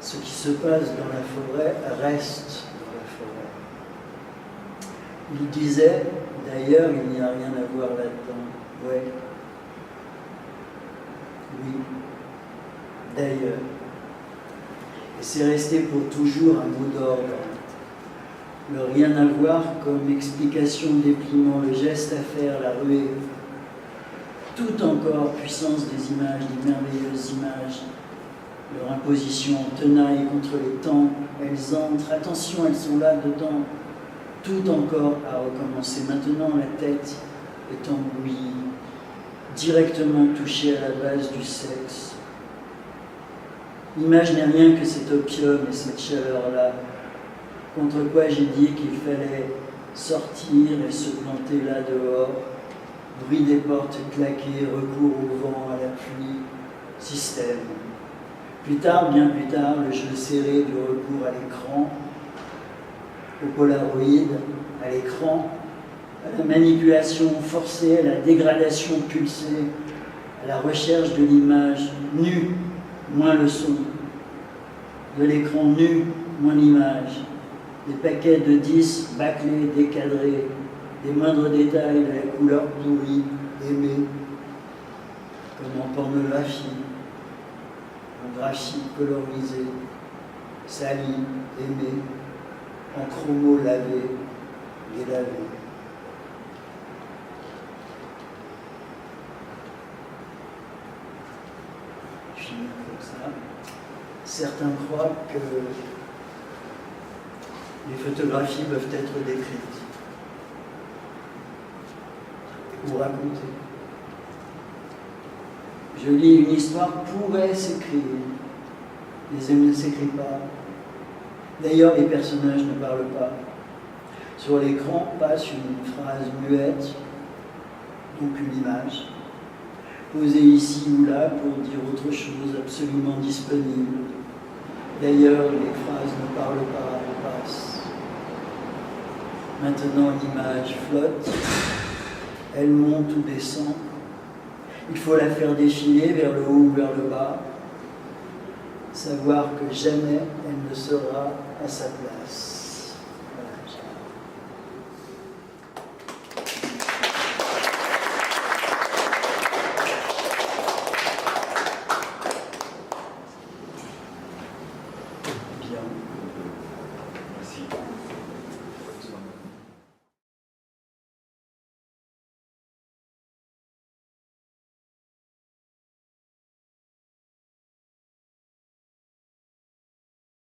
Ce qui se passe dans la forêt reste dans la forêt. Il disait, d'ailleurs, il n'y a rien à voir là-dedans. Ouais. Oui. D'ailleurs. Et c'est resté pour toujours un mot d'ordre. Le rien à voir comme explication déprimant, le geste à faire, la ruée. Tout encore puissance des images, des merveilleuses images. Leur imposition en tenaille contre les temps, elles entrent, attention, elles sont là dedans. Tout encore à recommencer. Maintenant, la tête est embouillie, directement touchée à la base du sexe. L'image n'est rien que cet opium et cette chaleur-là, contre quoi j'ai dit qu'il fallait sortir et se planter là dehors, bruit des portes claquées, recours au vent, à la pluie, système. Plus tard, bien plus tard, le jeu serré du recours à l'écran, au polaroid, à l'écran, à la manipulation forcée, à la dégradation pulsée, à la recherche de l'image nue, moins le son, de l'écran nu, moins l'image, des paquets de 10 bâclés, décadrés, des moindres détails de la couleur pourrie, aimée, comme en pornographie, en graphique colorisé, sali, aimé, en chromo lavé, délavé. Je finis comme ça. Certains croient que les photographies peuvent être décrites ou racontées. Je lis une histoire pourrait s'écrire, mais elle ne s'écrit pas. D'ailleurs, les personnages ne parlent pas. Sur l'écran passe une phrase muette, donc une image, posée ici ou là pour dire autre chose absolument disponible. D'ailleurs, les phrases ne parlent pas, elles passent. Maintenant, l'image flotte, elle monte ou descend. Il faut la faire défiler vers le haut ou vers le bas, savoir que jamais elle ne sera à sa place.